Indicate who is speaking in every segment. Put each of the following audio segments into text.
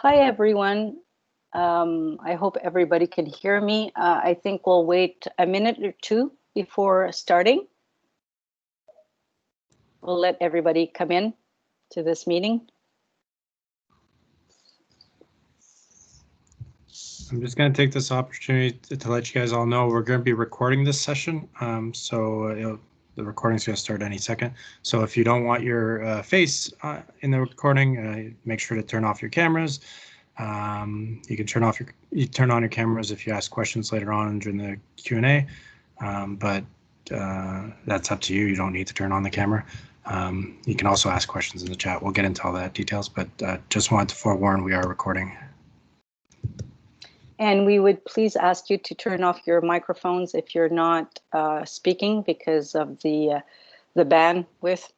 Speaker 1: Hi, everyone. I hope everybody can hear me. I think we'll wait a minute or two before starting. We'll let everybody come in to this meeting.
Speaker 2: I'm just going to take this opportunity to let you guys all know we're going to be recording this session. The recording is going to start any second. So if you don't want your face in the recording, make sure to turn off your cameras. You can turn on your cameras if you ask questions later on during the Q&A, but that's up to you. You don't need to turn on the camera. You can also ask questions in the chat. We'll get into all that details, but just wanted to forewarn we are recording.
Speaker 1: And we would please ask you to turn off your microphones if you're not speaking because of the bandwidth.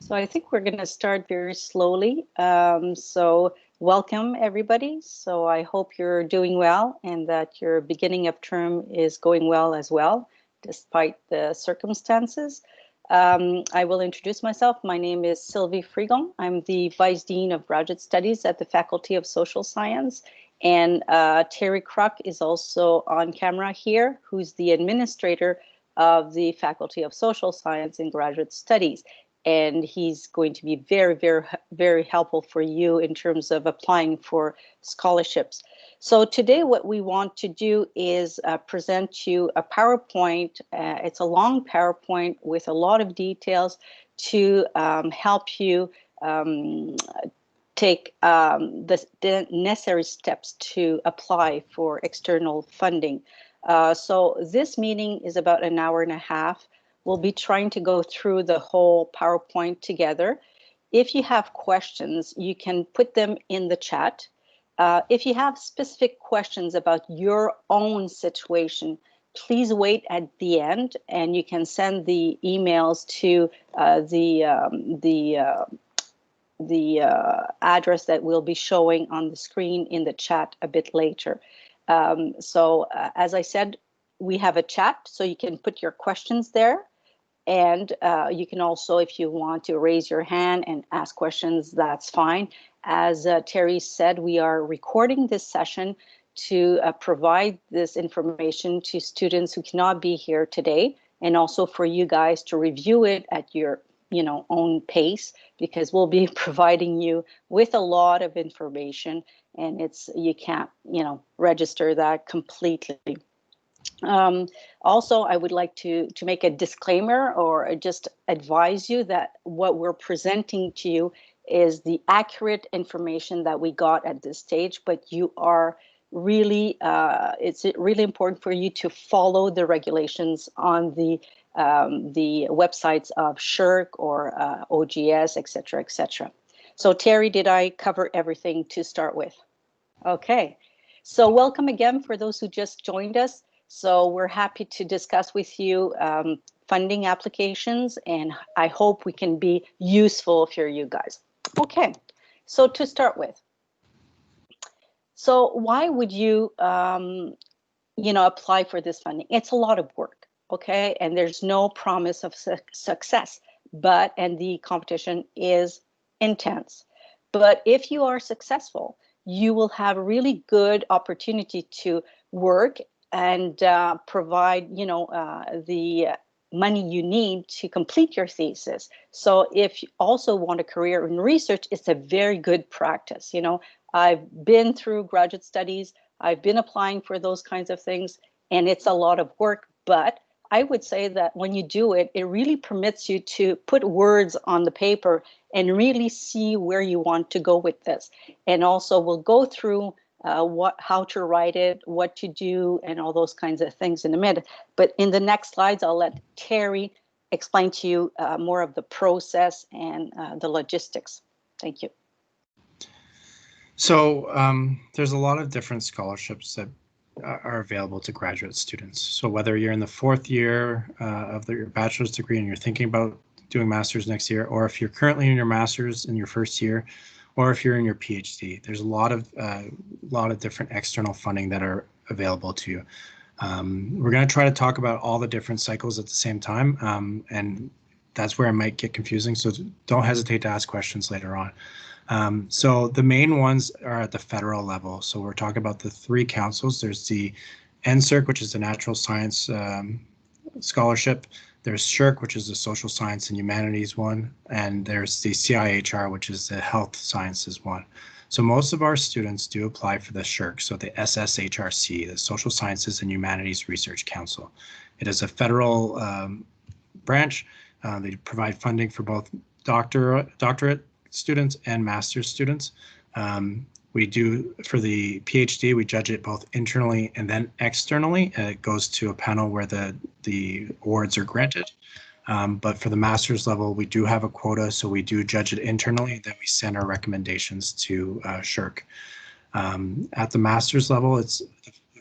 Speaker 1: So I think we're going to start very slowly. So welcome, everybody. So I hope you're doing well and that your beginning of term is going well as well, despite the circumstances. I will introduce myself. My name is Sylvie Frigon. I'm the Vice Dean of Graduate Studies at the Faculty of Social Science. And Terry Kruk is also on camera here, who's the administrator of the Faculty of Social Science and Graduate Studies. And he's going to be very, very, very helpful for you in terms of applying for scholarships. So today what we want to do is present you a PowerPoint. It's a long PowerPoint with a lot of details to help you take the necessary steps to apply for external funding. So this meeting is about an hour and a half. We'll be trying to go through the whole PowerPoint together. If you have questions, you can put them in the chat. If you have specific questions about your own situation, please wait at the end and you can send the emails to the address that will be showing on the screen in the chat a bit later. As I said, we have a chat, so you can put your questions there. And you can also, if you want to raise your hand and ask questions, that's fine. As Terry said, we are recording this session to provide this information to students who cannot be here today, and also for you guys to review it at your own pace, because we'll be providing you with a lot of information, and you can't register that completely. Also, I would like to make a disclaimer or just advise you that what we're presenting to you is the accurate information that we got at this stage, but you are really, it's really important for you to follow the regulations on the websites of SSHRC or OGS, et cetera, et cetera. So Terry, did I cover everything to start with? Okay, so welcome again for those who just joined us. So we're happy to discuss with you funding applications, and I hope we can be useful for you guys. Okay, so to start with, so why would you, apply for this funding? It's a lot of work, okay? And there's no promise of success, and the competition is intense. But if you are successful, you will have a really good opportunity to work and provide, the money you need to complete your thesis. So if you also want a career in research, it's a very good practice. I've been through graduate studies, I've been applying for those kinds of things, and it's a lot of work, but I would say that when you do it, it really permits you to put words on the paper and really see where you want to go with this. And also we'll go through how to write it, what to do, and all those kinds of things in a minute. But in the next slides, I'll let Terry explain to you more of the process and the logistics. Thank you.
Speaker 2: So there's a lot of different scholarships that are available to graduate students. So whether you're in the 4th year of your bachelor's degree and you're thinking about doing master's next year, or if you're currently in your master's in your 1st year, or if you're in your PhD, there's a lot of different external funding that are available to you. We're going to try to talk about all the different cycles at the same time, and that's where it might get confusing. So don't hesitate to ask questions later on. So the main ones are at the federal level. So we're talking about the 3 councils. There's the NSERC, which is the Natural Science Scholarship. There's SSHRC, which is the Social Science and Humanities one. And there's the CIHR, which is the Health Sciences one. So most of our students do apply for the SSHRC, so the SSHRC, the Social Sciences and Humanities Research Council. It is a federal branch. They provide funding for both doctorate students and master's students. We do, for the PhD, we judge it both internally and then externally. It goes to a panel where the awards are granted. But for the master's level, we do have a quota, so we do judge it internally, and then we send our recommendations to SSHRC. At the master's level, the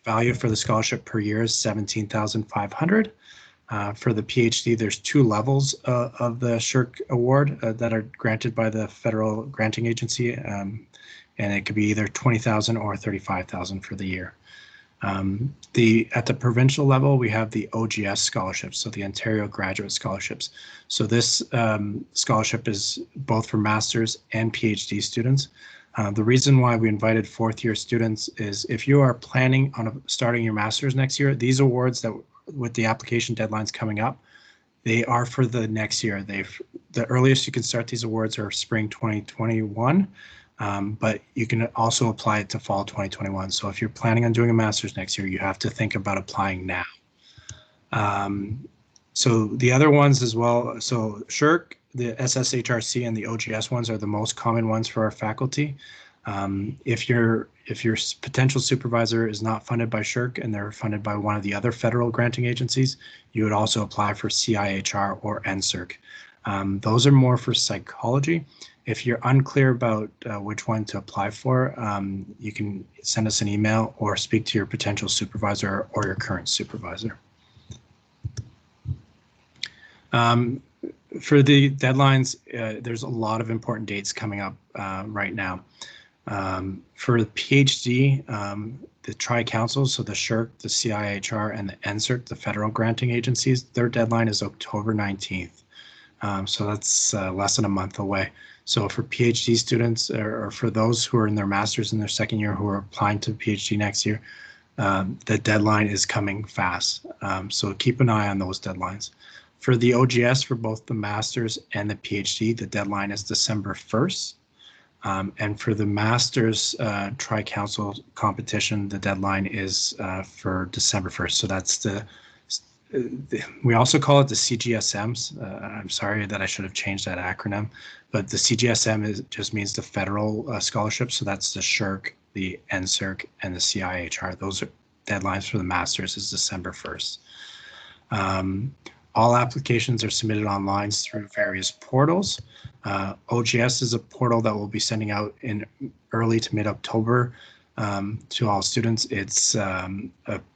Speaker 2: value for the scholarship per year is $17,500. For the PhD, there's 2 levels of the SSHRC award that are granted by the federal granting agency, and it could be either $20,000 or $35,000 for the year. At the provincial level, we have the OGS scholarships, so the Ontario Graduate Scholarships. So this scholarship is both for master's and PhD students. The reason why we invited 4th year students is if you are planning on starting your master's next year, these awards that with the application deadlines coming up, they are for the next year. The earliest you can start these awards are spring 2021, but you can also apply it to fall 2021. So if you're planning on doing a master's next year, you have to think about applying now. So the other ones as well, so SSHRC, the SSHRC, and the OGS ones are the most common ones for our faculty. If your potential supervisor is not funded by SSHRC and they're funded by one of the other federal granting agencies, you would also apply for CIHR or NSERC. Those are more for psychology. If you're unclear about which one to apply for, you can send us an email or speak to your potential supervisor or your current supervisor. For the deadlines, there's a lot of important dates coming up right now. For the PhD, the tri-councils, so the SSHRC, the CIHR, and the NSERC, the federal granting agencies, their deadline is October 19th. So that's less than a month away. So for PhD students, or for those who are in their master's in their 2nd year who are applying to PhD next year, the deadline is coming fast. So keep an eye on those deadlines. For the OGS, for both the master's and the PhD, the deadline is December 1st. And for the master's tri-council competition, the deadline is for December 1st. So that's we also call it the CGSMs. I'm sorry that I should have changed that acronym, but the CGSM just means the federal scholarship. So that's the SSHRC, the NSERC, and the CIHR. Those are deadlines for the master's is December 1st. All applications are submitted online through various portals. OGS is a portal that we'll be sending out in early to mid-October to all students. It's a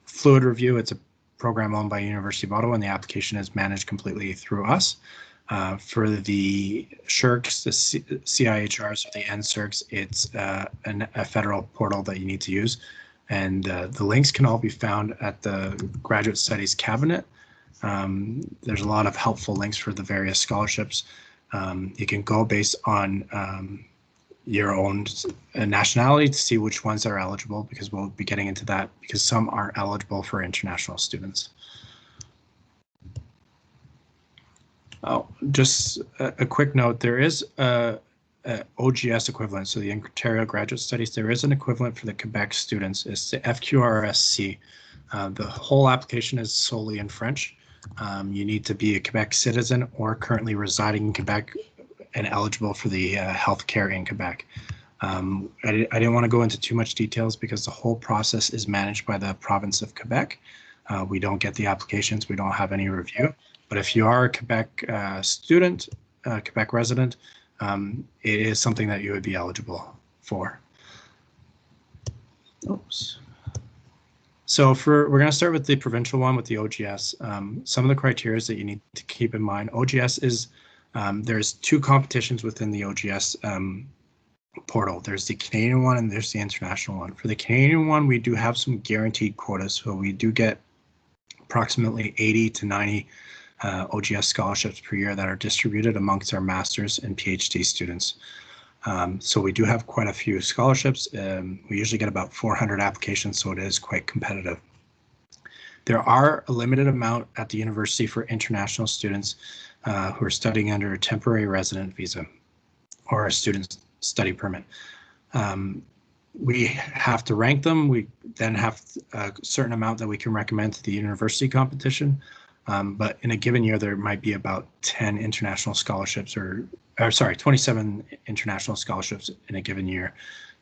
Speaker 2: fluid review. It's a program owned by University of Ottawa, and the application is managed completely through us. For the SSHRCs, the CIHRs, or the NSERCs, it's a federal portal that you need to use. And the links can all be found at the Graduate Studies Cabinet. There's a lot of helpful links for the various scholarships. You can go based on your own nationality to see which ones are eligible, because we'll be getting into that, because some aren't eligible for international students. Oh, just a quick note, there is a OGS equivalent, so the Ontario Graduate Studies, there is an equivalent for the Quebec students. It's the FQRSC. The whole application is solely in French. You need to be a Quebec citizen or currently residing in Quebec and eligible for the healthcare in Quebec. I didn't want to go into too much details because the whole process is managed by the province of Quebec. We don't get the applications. We don't have any review. But if you are a Quebec student, Quebec resident, it is something that you would be eligible for. Oops. So we're going to start with the provincial one with the OGS. Some of the criteria that you need to keep in mind. OGS is, there's two competitions within the OGS portal. There's the Canadian one and there's the international one. For the Canadian one, we do have some guaranteed quotas. So we do get approximately 80 to 90 OGS scholarships per year that are distributed amongst our master's and PhD students. So we do have quite a few scholarships. We usually get about 400 applications, so it is quite competitive. There are a limited amount at the university for international students who are studying under a temporary resident visa or a student study permit. We have to rank them. We then have a certain amount that we can recommend to the university competition. But in a given year, there might be about 10 international scholarships or sorry, 27 international scholarships in a given year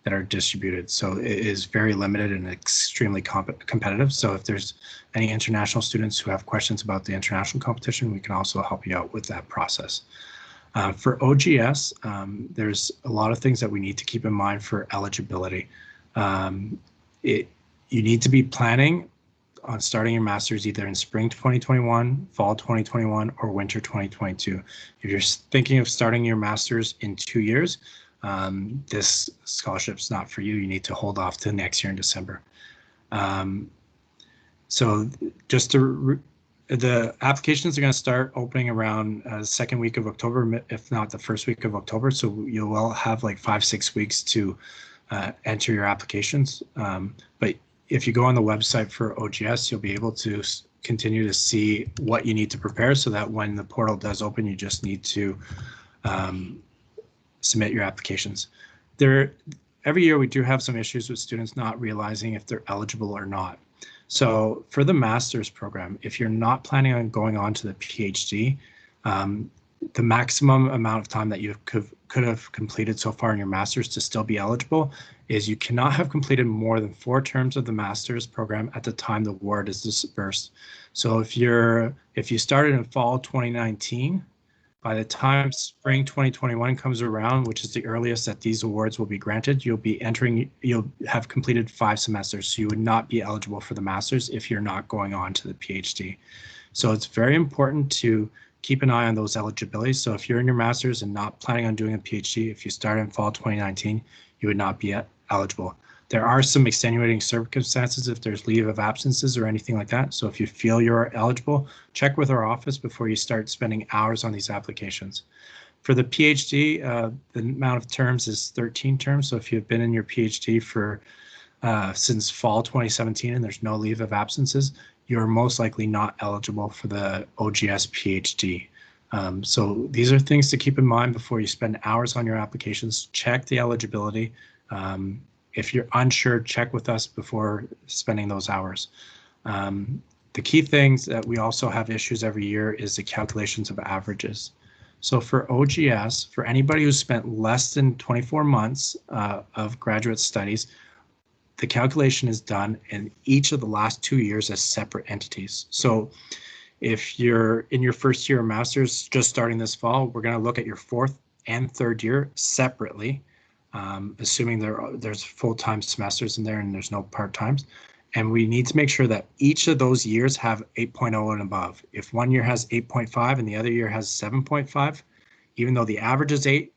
Speaker 2: that are distributed. So it is very limited and extremely competitive. So if there's any international students who have questions about the international competition, we can also help you out with that process. For OGS, there's a lot of things that we need to keep in mind for eligibility. You need to be planning on starting your master's either in spring 2021, fall 2021, or winter 2022. If you're thinking of starting your master's in 2 years, this scholarship's not for you. You need to hold off to next year in December. So just to the applications are going to start opening around the second week of October, if not the first week of October. So you will have like 5-6 weeks to enter your applications. But if you go on the website for OGS, you'll be able to continue to see what you need to prepare so that when the portal does open, you just need to submit your applications. Every year we do have some issues with students not realizing if they're eligible or not. So for the master's program, if you're not planning on going on to the PhD, the maximum amount of time that you could have completed so far in your master's to still be eligible is you cannot have completed more than 4 terms of the master's program at the time the award is dispersed. So if you started in fall 2019, by the time spring 2021 comes around, which is the earliest that these awards will be granted, you'll have completed 5 semesters. So you would not be eligible for the master's if you're not going on to the PhD. So it's very important to keep an eye on those eligibilities. So if you're in your master's and not planning on doing a PhD, if you start in fall 2019, you would not be eligible. There are some extenuating circumstances if there's leave of absences or anything like that. So if you feel you're eligible, check with our office before you start spending hours on these applications. For the PhD, the amount of terms is 13 terms. So if you've been in your PhD for since fall 2017 and there's no leave of absences, you're most likely not eligible for the OGS PhD. So these are things to keep in mind before you spend hours on your applications. Check the eligibility. If you're unsure, check with us before spending those hours. The key things that we also have issues every year is the calculations of averages. So for OGS, for anybody who's spent less than 24 months of graduate studies, the calculation is done in each of the last 2 years as separate entities. So if you're in your first year of master's just starting this fall, we're going to look at your 4th and 3rd year separately. Assuming there's full-time semesters in there and there's no part-times. And we need to make sure that each of those years have 8.0 and above. If one year has 8.5 and the other year has 7.5, even though the average is 8,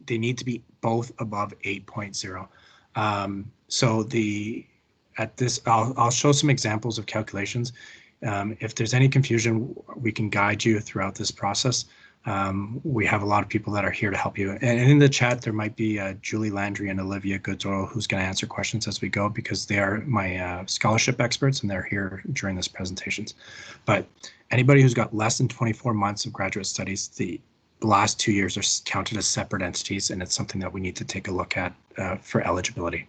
Speaker 2: they need to be both above 8.0. So I'll show some examples of calculations. If there's any confusion, we can guide you throughout this process. We have a lot of people that are here to help you. And in the chat, there might be Julie Landry and Olivia Goodsoro who's going to answer questions as we go because they are my scholarship experts and they're here during this presentations. But anybody who's got less than 24 months of graduate studies, the last 2 years are counted as separate entities, and it's something that we need to take a look at for eligibility.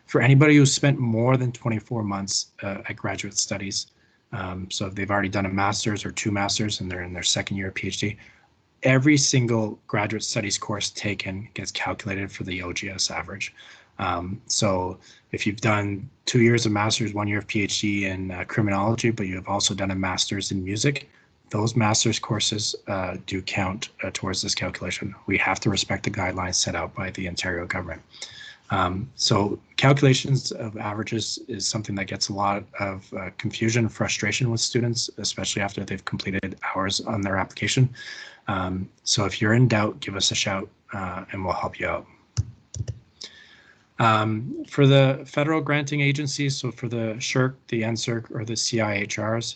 Speaker 2: For anybody who's spent more than 24 months at graduate studies, so if they've already done a master's or 2 masters and they're in their 2nd year of PhD, every single graduate studies course taken gets calculated for the OGS average. So if you've done 2 years of master's, 1 year of PhD in criminology, but you have also done a master's in music, those master's courses do count towards this calculation. We have to respect the guidelines set out by the Ontario government. So calculations of averages is something that gets a lot of confusion and frustration with students, especially after they've completed hours on their application. So if you're in doubt, give us a shout and we'll help you out. For the federal granting agencies, so for the SSHRC, the NSERC, or the CIHRs,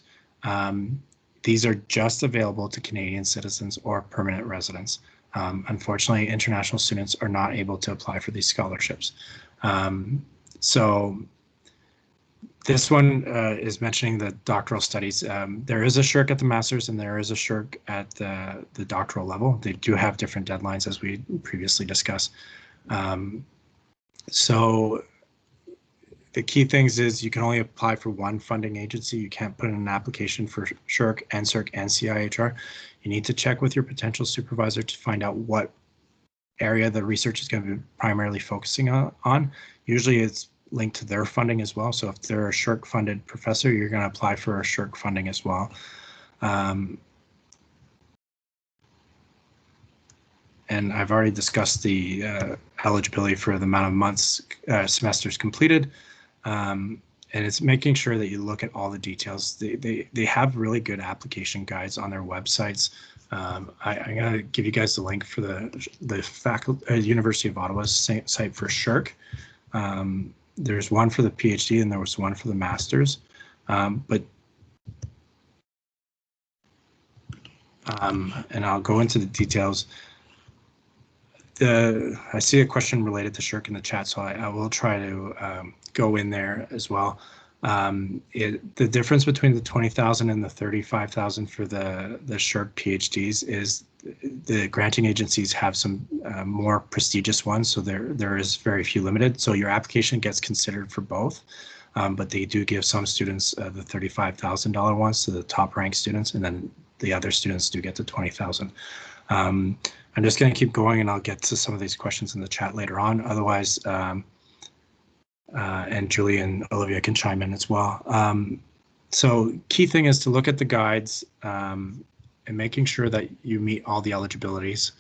Speaker 2: these are just available to Canadian citizens or permanent residents. Unfortunately, international students are not able to apply for these scholarships. So this one is mentioning the doctoral studies. There is a SSHRC at the master's and there is a SSHRC at the doctoral level. They do have different deadlines, as we previously discussed. So the key things is you can only apply for one funding agency. You can't put in an application for SSHRC, NSERC, and CIHR. You need to check with your potential supervisor to find out what area the research is going to be primarily focusing on. Usually it's linked to their funding as well. So if they're a SSHRC funded professor, you're going to apply for a SSHRC funding as well. And I've already discussed the eligibility for the amount of months, semesters completed. And it's making sure that you look at all the details. They have really good application guides on their websites. I'm going to give you guys the link for the University of Ottawa's site for SSHRC. There's one for the PhD and there was one for the master's. And I'll go into the details. I see a question related to SSHRC in the chat, so I will try to go in there as well. The difference between the 20,000 and the 35,000 for the SSHRC PhDs is the granting agencies have some more prestigious ones, so there is very few limited. So your application gets considered for both, but they do give some students the $35,000 ones to the top ranked students, and then the other students do get the 20,000. I'm just going to keep going and I'll get to some of these questions in the chat later on. Otherwise, and Julie and Olivia can chime in as well. So key thing is to look at the guides and making sure that you meet all the eligibilities.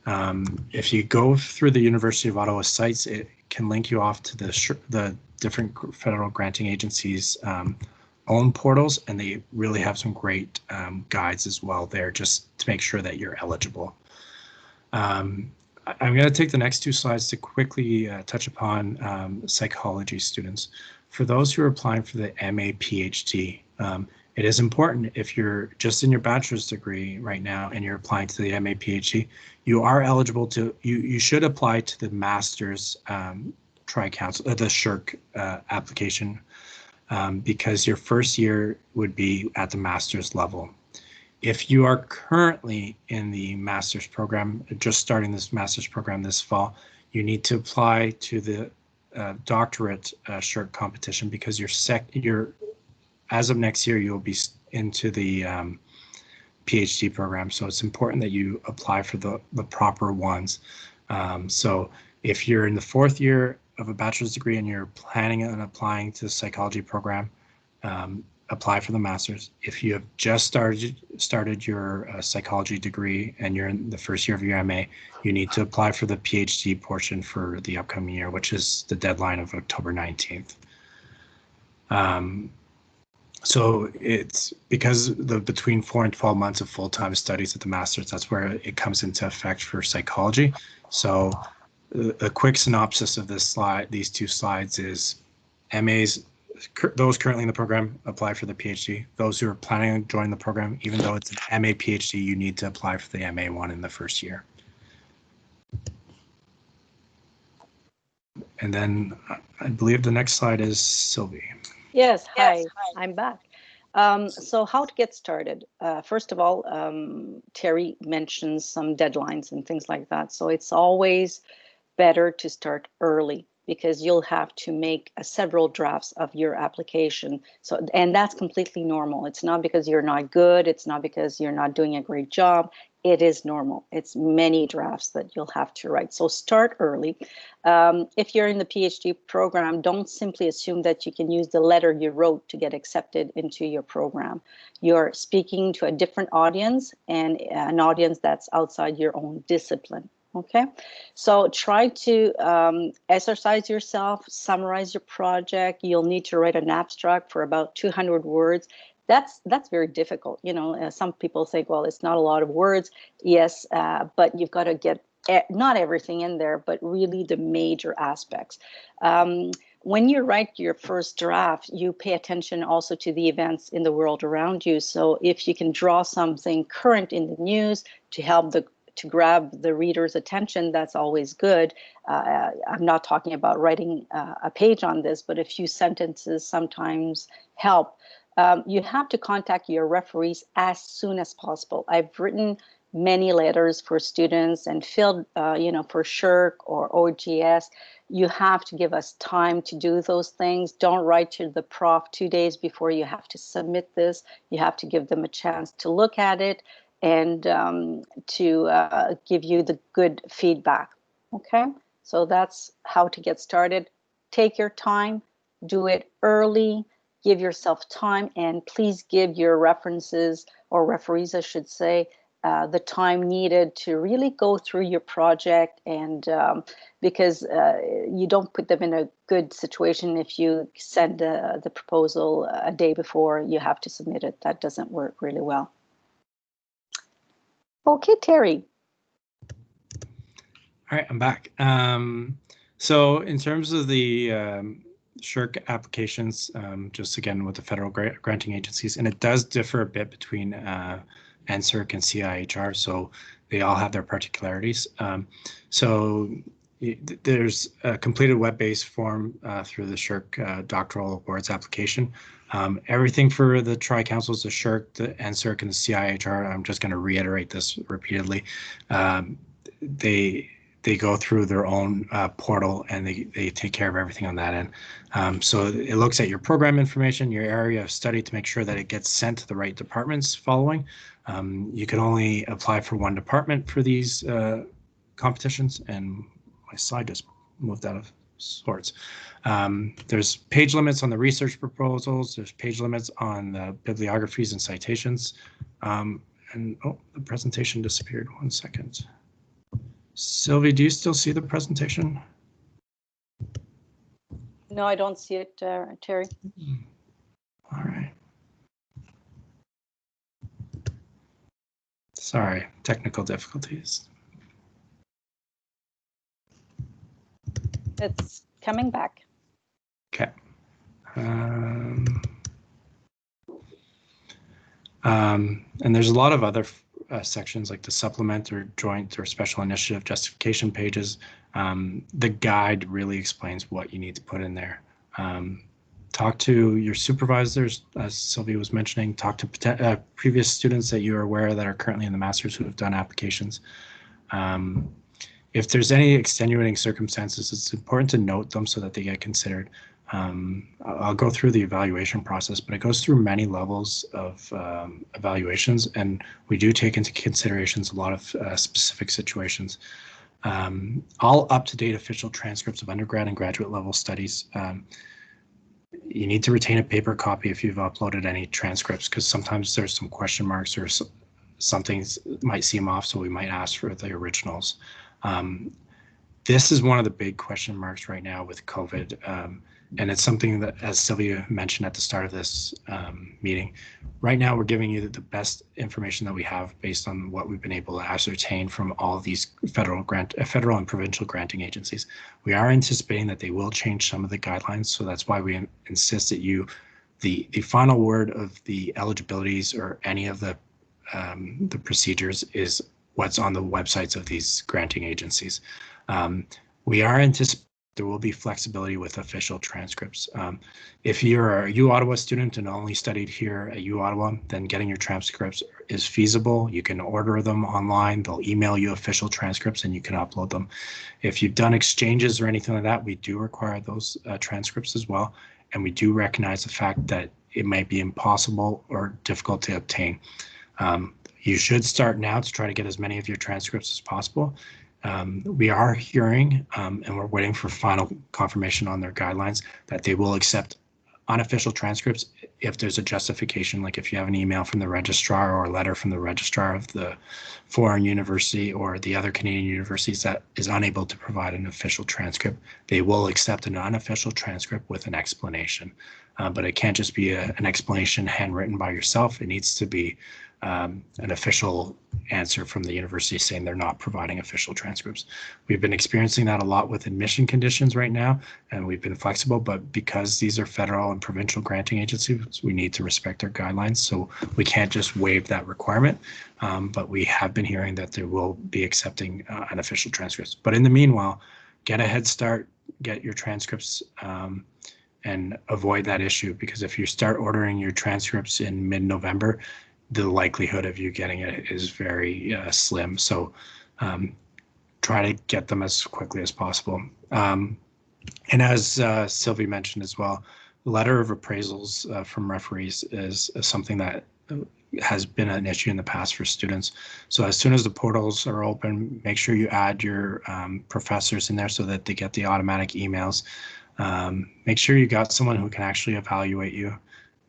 Speaker 2: If you go through the University of Ottawa sites, it can link you off to the different federal granting agencies' own portals, and they really have some great guides as well there, just to make sure that you're eligible. I'm going to take the next two slides to quickly touch upon psychology students. For those who are applying for the MA PhD, it is important if you're just in your bachelor's degree right now and you're applying to the MA PhD, you are eligible to, you should apply to the master's tri-council, the SSHRC application, because your first year would be at the master's level. If you are currently in the master's program, just starting this master's program this fall, you need to apply to the doctorate SSHRC competition, because as of next year, you'll be into the PhD program. So it's important that you apply for the proper ones. So if you're in the fourth year of a bachelor's degree and you're planning on applying to the psychology program, apply for the master's. If you have just started your psychology degree and you're in the first year of your MA, you need to apply for the PhD portion for the upcoming year, which is the deadline of October 19th. So it's because between 4 and 12 months of full-time studies at the master's, that's where it comes into effect for psychology. So a quick synopsis of this slide, these two slides, is MAs, those currently in the program, apply for the PhD. Those who are planning on joining the program, even though it's an MA PhD, you need to apply for the MA one in the first year. And then I believe the next slide is Sylvie.
Speaker 1: Yes, hi, I'm back. So how to get started? First of all, Terry mentions some deadlines and things like that. So it's always better to start early, because you'll have to make several drafts of your application. And that's completely normal. It's not because you're not good. It's not because you're not doing a great job. it is normal. It's many drafts that you'll have to write. So start early. If you're in the PhD program, don't simply assume that you can use the letter you wrote to get accepted into your program. You're speaking to a different audience, and an audience that's outside your own discipline. Okay, so try to exercise yourself, summarize your project. You'll need to write an abstract for about 200 words. That's very difficult. You know, some people think, well, it's not a lot of words. Yes, but you've got to get not everything in there, but really the major aspects. When you write your first draft, you pay attention also to the events in the world around you. So if you can draw something current in the news to help to grab the reader's attention, that's always good. I'm not talking about writing a page on this, but a few sentences sometimes help. You have to contact your referees as soon as possible. I've written many letters for students and filled, for SSHRC or OGS. You have to give us time to do those things. Don't write to the prof 2 days before you have to submit this. You have to give them a chance to look at it and to give you the good feedback. Okay, so that's how to get started. Take your time, do it early. Give yourself time, and please give your references, or referees, I should say, the time needed to really go through your project, and because you don't put them in a good situation if you send the proposal a day before you have to submit it. That doesn't work really well. Okay, Terry.
Speaker 2: All right, I'm back. So in terms of the SSHRC applications, just again with the federal granting agencies, and it does differ a bit between NSERC and CIHR, so they all have their particularities. So there's a completed web-based form through the SSHRC doctoral awards application. Everything for the tri-councils, the SSHRC, the NSERC, and the CIHR, I'm just going to reiterate this repeatedly. They go through their own portal, and they take care of everything on that end. So it looks at your program information, your area of study, to make sure that it gets sent to the right departments following. You can only apply for one department for these competitions, and my slide just moved out of sorts. There's page limits on the research proposals. There's page limits on the bibliographies and citations. And oh, the presentation disappeared. 1 second. Sylvie, do you still see the presentation?
Speaker 1: No, I don't see it, Terry.
Speaker 2: All right. Sorry, technical difficulties.
Speaker 1: It's coming back.
Speaker 2: Okay. And there's a lot of other sections like the supplement or joint or special initiative justification pages. The guide really explains what you need to put in there. Talk to your supervisors, as Sylvia was mentioning. Talk to previous students that you are aware that are currently in the master's who have done applications. If there's any extenuating circumstances, it's important to note them so that they get considered. I'll go through the evaluation process, but it goes through many levels of evaluations, and we do take into considerations a lot of specific situations. All up-to-date official transcripts of undergrad and graduate level studies. You need to retain a paper copy if you've uploaded any transcripts, because sometimes there's some question marks or some things might seem off, so we might ask for the originals. This is one of the big question marks right now with COVID. And it's something that, as Sylvia mentioned at the start of this meeting, right now we're giving you the best information that we have based on what we've been able to ascertain from all of these federal and provincial granting agencies. We are anticipating that they will change some of the guidelines, so that's why we insist that the final word of the eligibilities or any of the procedures is what's on the websites of these granting agencies. We are anticipating there will be flexibility with official transcripts. If you're a U-Ottawa student and only studied here at U-Ottawa, then getting your transcripts is feasible. You can order them online. They'll email you official transcripts and you can upload them. If you've done exchanges or anything like that, we do require those transcripts as well. And we do recognize the fact that it might be impossible or difficult to obtain. You should start now to try to get as many of your transcripts as possible. We are hearing, and we're waiting for final confirmation on their guidelines, that they will accept unofficial transcripts if there's a justification, like if you have an email from the registrar or a letter from the registrar of the foreign university or the other Canadian universities that is unable to provide an official transcript, they will accept an unofficial transcript with an explanation. But it can't just be an explanation handwritten by yourself. It needs to be an official answer from the university saying they're not providing official transcripts. We've been experiencing that a lot with admission conditions right now, and we've been flexible, but because these are federal and provincial granting agencies, we need to respect their guidelines. So we can't just waive that requirement, but we have been hearing that they will be accepting unofficial transcripts. But in the meanwhile, get a head start, get your transcripts, and avoid that issue, because if you start ordering your transcripts in mid-November, the likelihood of you getting it is very slim. So try to get them as quickly as possible. And as Sylvie mentioned as well, letter of appraisals from referees is something that has been an issue in the past for students. So as soon as the portals are open, make sure you add your professors in there so that they get the automatic emails. Make sure you got someone who can actually evaluate you.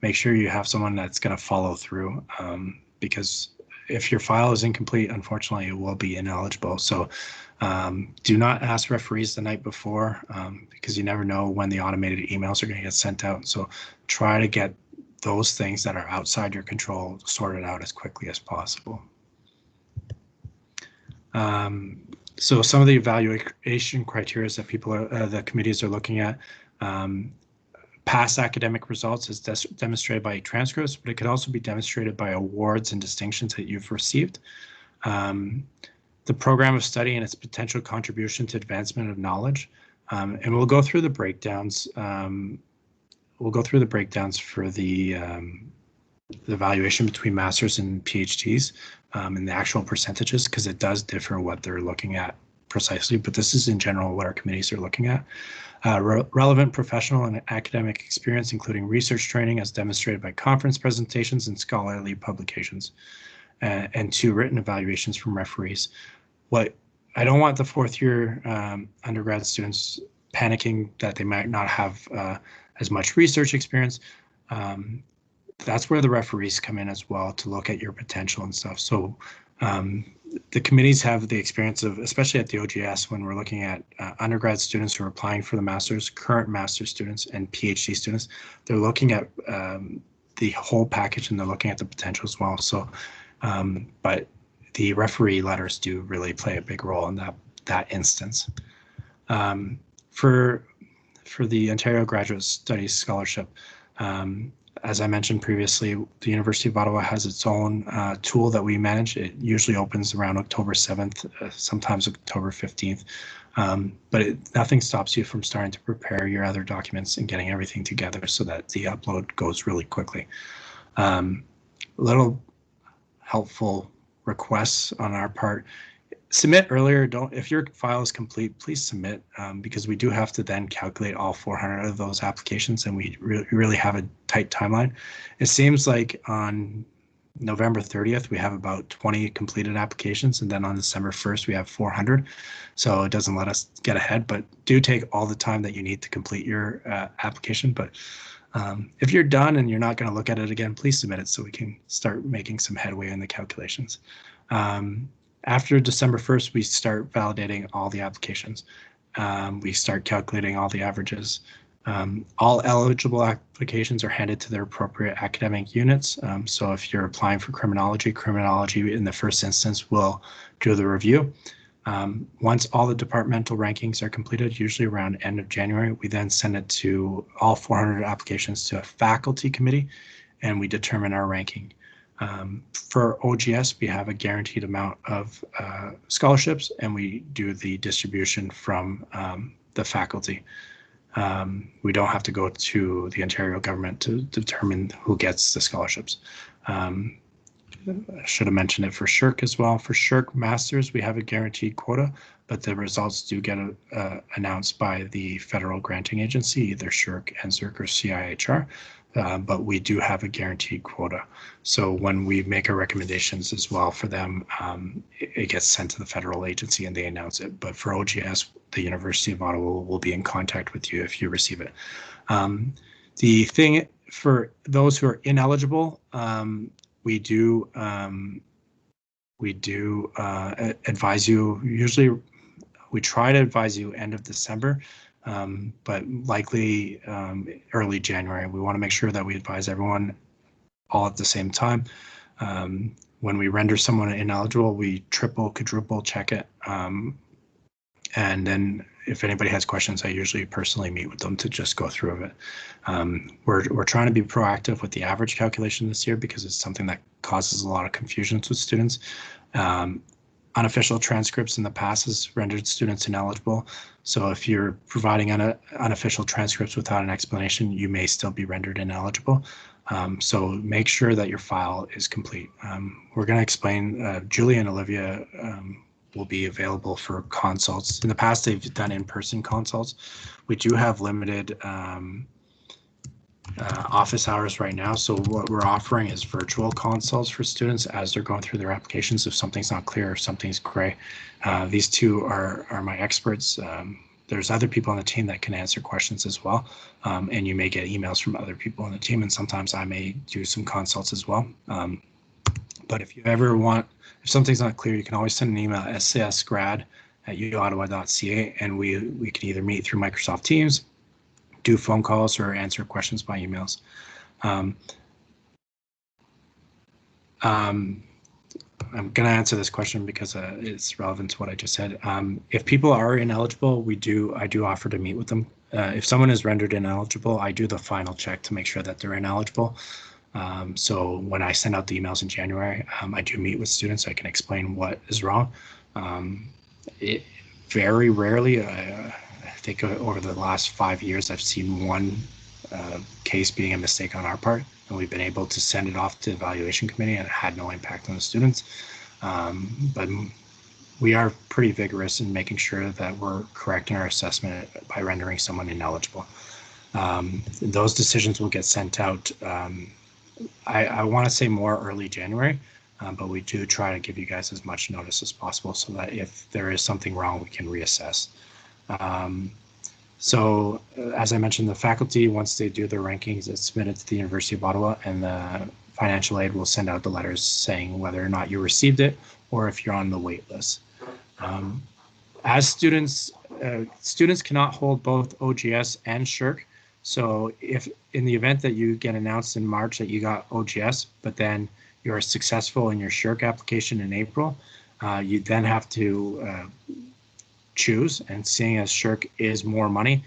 Speaker 2: Make sure you have someone that's going to follow through, because if your file is incomplete, unfortunately, it will be ineligible. So do not ask referees the night before, because you never know when the automated emails are going to get sent out. So try to get those things that are outside your control sorted out as quickly as possible. So some of the evaluation criteria that the committees are looking at, past academic results is demonstrated by transcripts, but it could also be demonstrated by awards and distinctions that you've received. The program of study and its potential contribution to advancement of knowledge. And we'll go through the breakdowns. We'll go through the breakdowns for the evaluation between masters and PhDs and the actual percentages, because it does differ what they're looking at precisely, but this is in general what our committees are looking at. Relevant professional and academic experience, including research training as demonstrated by conference presentations and scholarly publications, and 2 written evaluations from referees. What I don't want the 4th year undergrad students panicking that they might not have as much research experience. That's where the referees come in as well to look at your potential and stuff. So the committees have the experience of, especially at the OGS, when we're looking at undergrad students who are applying for the master's, current master's students and PhD students, they're looking at the whole package and they're looking at the potential as well. So, but the referee letters do really play a big role in that instance. For the Ontario Graduate Studies Scholarship, as I mentioned previously, the University of Ottawa has its own tool that we manage. It usually opens around October 7th, sometimes October 15th. But nothing stops you from starting to prepare your other documents and getting everything together so that the upload goes really quickly. Little helpful requests on our part. Submit earlier. If your file is complete, please submit, because we do have to then calculate all 400 of those applications, and we really have a tight timeline. It seems like on November 30th, we have about 20 completed applications, and then on December 1st, we have 400. So it doesn't let us get ahead, but do take all the time that you need to complete your application. But if you're done and you're not going to look at it again, please submit it so we can start making some headway in the calculations. After December 1st, we start validating all the applications. We start calculating all the averages. All eligible applications are handed to their appropriate academic units. So if you're applying for criminology in the first instance will do the review. Once all the departmental rankings are completed, usually around end of January, we then send it to all 400 applications to a faculty committee, and we determine our ranking. For OGS, we have a guaranteed amount of scholarships, and we do the distribution from the faculty. We don't have to go to the Ontario government to determine who gets the scholarships. I should have mentioned it for SSHRC as well. For SSHRC Masters, we have a guaranteed quota, but the results do get announced by the federal granting agency, either SSHRC, NSERC, or CIHR. but we do have a guaranteed quota. So when we make our recommendations as well for them, it gets sent to the federal agency and they announce it. But for OGS, the University of Ottawa will be in contact with you if you receive it. The thing for those who are ineligible, we do advise you. Usually, we try to advise you end of December, but likely early January. We want to make sure that we advise everyone all at the same time. When we render someone ineligible, we triple, quadruple check it. And then if anybody has questions, I usually personally meet with them to just go through it. We're trying to be proactive with the average calculation this year because it's something that causes a lot of confusions with students. Unofficial transcripts in the past has rendered students ineligible. So if you're providing unofficial transcripts without an explanation, you may still be rendered ineligible. So make sure that your file is complete. We're going to explain, Julie and Olivia will be available for consults. In the past, they've done in-person consults. We do have limited office hours right now. So what we're offering is virtual consults for students as they're going through their applications. If something's not clear, if something's gray, these two are my experts. There's other people on the team that can answer questions as well. And you may get emails from other people on the team. And sometimes I may do some consults as well. But if you ever want, if something's not clear, you can always send an email at scsgrad@uottawa.ca, and we can either meet through Microsoft Teams, do phone calls, or answer questions by emails. I'm going to answer this question because it's relevant to what I just said. If people are ineligible, I do offer to meet with them. If someone is rendered ineligible, I do the final check to make sure that they're ineligible. So when I send out the emails in January, I do meet with students. I can explain what is wrong. It very rarely, I think over the last 5 years, I've seen one case being a mistake on our part, and we've been able to send it off to the evaluation committee and it had no impact on the students. But we are pretty vigorous in making sure that we're correcting our assessment by rendering someone ineligible. Those decisions will get sent out I want to say more early January, but we do try to give you guys as much notice as possible so that if there is something wrong, we can reassess. So as I mentioned, the faculty, once they do their rankings, it's submitted to the University of Ottawa, and the financial aid will send out the letters saying whether or not you received it or if you're on the wait list. As students cannot hold both OGS and SSHRC. So if in the event that you get announced in March that you got OGS, but then you're successful in your SSHRC application in April, you then have to choose, and seeing as SSHRC is more money,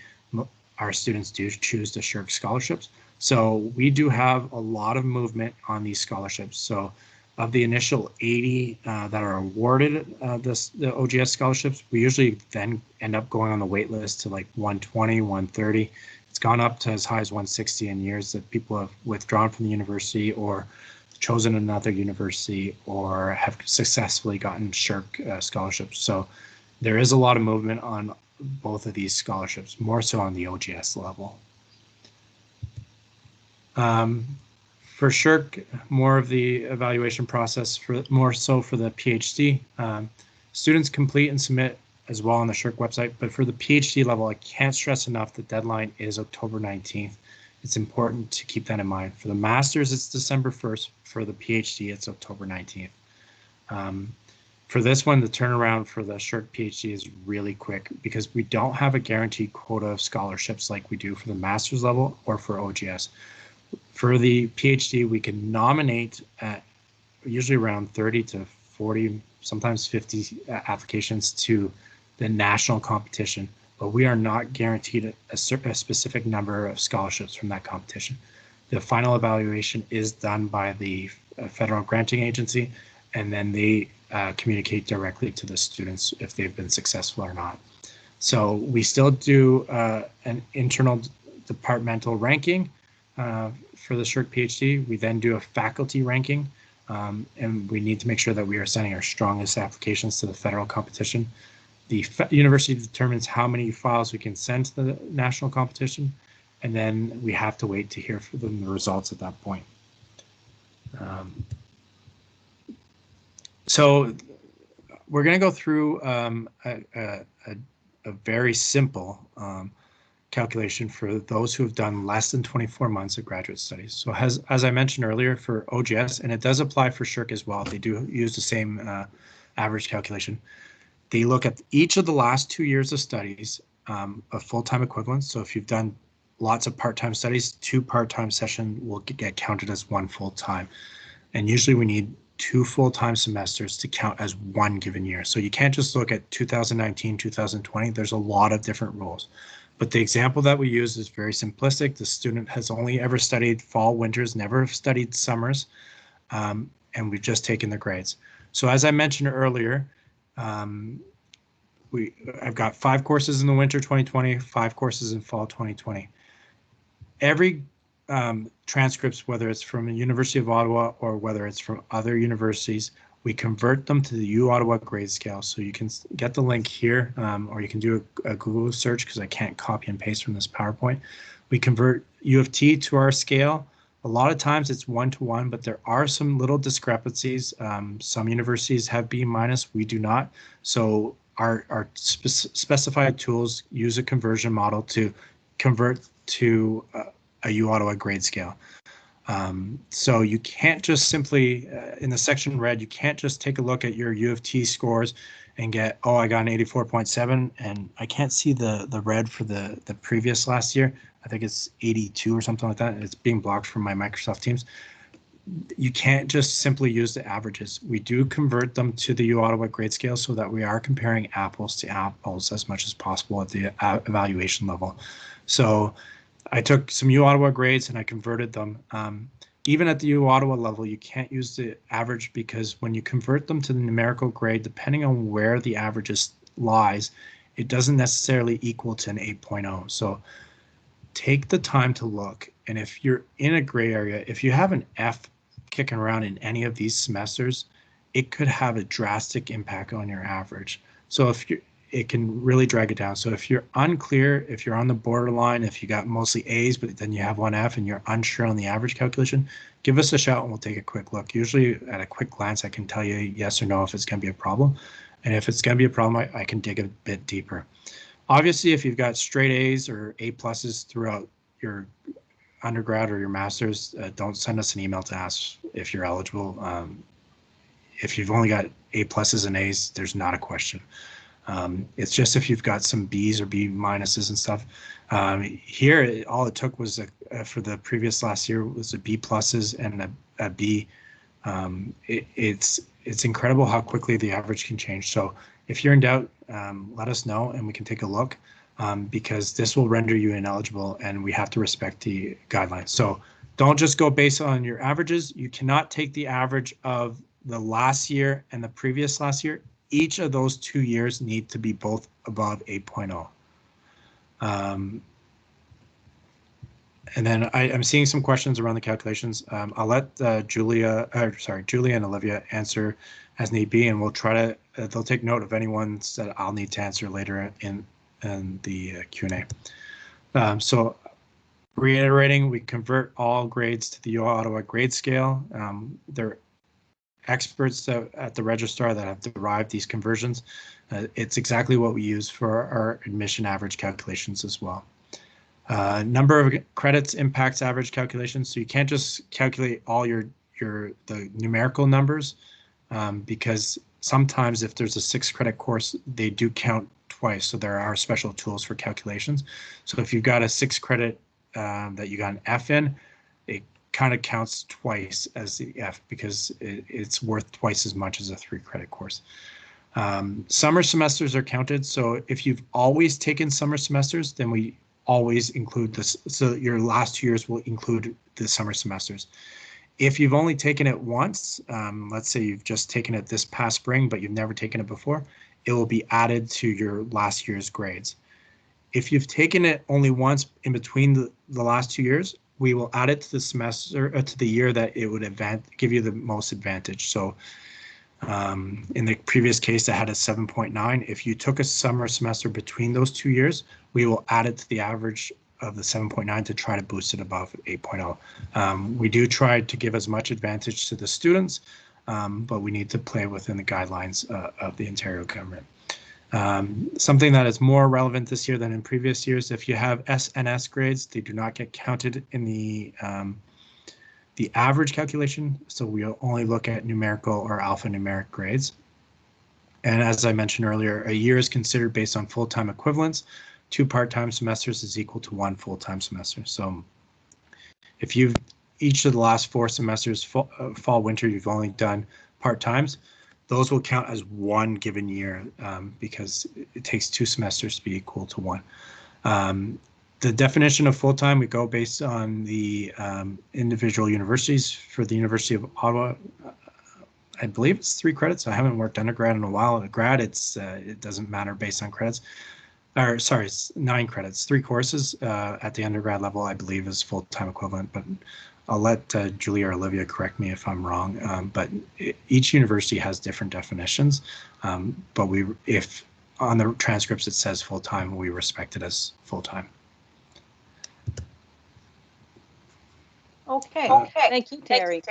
Speaker 2: our students do choose the SSHRC scholarships. So we do have a lot of movement on these scholarships. So of the initial 80 that are awarded the OGS scholarships, we usually then end up going on the wait list to like 120, 130. It's gone up to as high as 160 in years that people have withdrawn from the university or chosen another university or have successfully gotten SSHRC scholarships. So there is a lot of movement on both of these scholarships, more so on the OGS level. For SSHRC, more of the evaluation process, more so for the PhD. Students complete and submit as well on the SSHRC website, but for the PhD level, I can't stress enough the deadline is October 19th. It's important to keep that in mind. For the master's, it's December 1st. For the PhD, it's October 19th. For this one, the turnaround for the SSHRC PhD is really quick because we don't have a guaranteed quota of scholarships like we do for the master's level or for OGS. For the PhD, we can nominate at usually around 30 to 40, sometimes 50 applications to the national competition, but we are not guaranteed a specific number of scholarships from that competition. The final evaluation is done by the federal granting agency, and then they communicate directly to the students if they've been successful or not. So we still do an internal departmental ranking for the SSHRC PhD. We then do a faculty ranking, and we need to make sure that we are sending our strongest applications to the federal competition. The university determines how many files we can send to the national competition, and then we have to wait to hear from the results at that point. So we're going to go through a very simple calculation for those who have done less than 24 months of graduate studies. So as I mentioned earlier for OGS, and it does apply for SSHRC as well, they do use the same average calculation. They look at each of the last 2 years of studies of full-time equivalents. So if you've done lots of part-time studies, 2 part-time sessions will get counted as 1 full-time. And usually we need 2 full-time semesters to count as 1 given year. So you can't just look at 2019, 2020. There's a lot of different rules. But the example that we use is very simplistic. The student has only ever studied fall, winters, never studied summers, and we've just taken the grades. So as I mentioned earlier, I've got 5 courses in the winter 2020, 5 courses in fall 2020. Every transcripts, whether it's from the University of Ottawa or whether it's from other universities, we convert them to the U Ottawa grade scale. So you can get the link here, or you can do a Google search because I can't copy and paste from this PowerPoint. We convert U of T to our scale. A lot of times it's 1-to-1, but there are some little discrepancies. Some universities have B-, we do not. So our specified tools use a conversion model to convert to a U Ottawa grade scale. So you can't just simply, in the section red, you can't just take a look at your U of T scores and get, oh, I got an 84.7, and I can't see the red for the previous last year. I think it's 82 or something like that. It's being blocked from my Microsoft Teams. You can't just simply use the averages. We do convert them to the U Ottawa grade scale so that we are comparing apples to apples as much as possible at the evaluation level. So I took some U Ottawa grades and I converted them. Even at the U Ottawa level, you can't use the average because when you convert them to the numerical grade, depending on where the averages lies, it doesn't necessarily equal to an 8.0. So take the time to look. And if you're in a gray area, if you have an F kicking around in any of these semesters, it could have a drastic impact on your average. So if you it can really drag it down. So if you're unclear, if you're on the borderline, if you got mostly A's, but then you have 1 F and you're unsure on the average calculation, give us a shout and we'll take a quick look. Usually at a quick glance, I can tell you yes or no if it's going to be a problem. And if it's going to be a problem, I can dig a bit deeper. Obviously, if you've got straight A's or A pluses throughout your undergrad or your master's, don't send us an email to ask if you're eligible. If you've only got A pluses and A's, there's not a question. It's just if you've got some B's or B minuses and stuff. Here, all it took was for the previous last year was a B pluses and a B. It's incredible how quickly the average can change. So if you're in doubt, let us know and we can take a look because this will render you ineligible and we have to respect the guidelines. So don't just go based on your averages. You cannot take the average of the last year and the previous last year. Each of those 2 years need to be both above 8.0. And then I'm seeing some questions around the calculations. I'll let Julia and Olivia answer as need be, and we'll try to, they'll take note of any ones that I'll need to answer later in the Q&A. So reiterating, we convert all grades to the U Ottawa grade scale. They're experts at the registrar that have derived these conversions. It's exactly what we use for our admission average calculations as well. Number of credits impacts average calculations. So you can't just calculate all the numerical numbers because sometimes if there's a 6-credit course, they do count twice. So there are special tools for calculations. So if you've got a 6-credit that you got an F in, it kind of counts twice as the F because it's worth twice as much as a 3-credit course. Summer semesters are counted. So if you've always taken summer semesters, then we always include this. So your last 2 years will include the summer semesters. If you've only taken it once, let's say you've just taken it this past spring, but you've never taken it before, it will be added to your last year's grades. If you've taken it only once in between the last 2 years, we will add it to the semester, to the year that it would give you the most advantage. So in the previous case, I had a 7.9. If you took a summer semester between those 2 years, we will add it to the average of the 7.9 to try to boost it above 8.0. We do try to give as much advantage to the students, but we need to play within the guidelines of the Ontario government. Something that is more relevant this year than in previous years, if you have SNS grades, they do not get counted in the average calculation, so we'll only look at numerical or alphanumeric grades. And as I mentioned earlier, a year is considered based on full-time equivalents. 2 part-time semesters is equal to 1 full-time semester. So if you've each of the last 4 semesters, fall, winter, you've only done part-times, those will count as 1 given year because it takes 2 semesters to be equal to 1. The definition of full-time, we go based on the individual universities. For the University of Ottawa, I believe it's 3 credits. I haven't worked undergrad in a while. At grad, it doesn't matter based on credits. Or sorry, it's 9 credits. 3 courses at the undergrad level, I believe, is full-time equivalent. But I'll let Julie or Olivia correct me if I'm wrong. But each university has different definitions. But if on the transcripts it says full-time, we respect it as full-time.
Speaker 1: Okay. Thank you, Terry.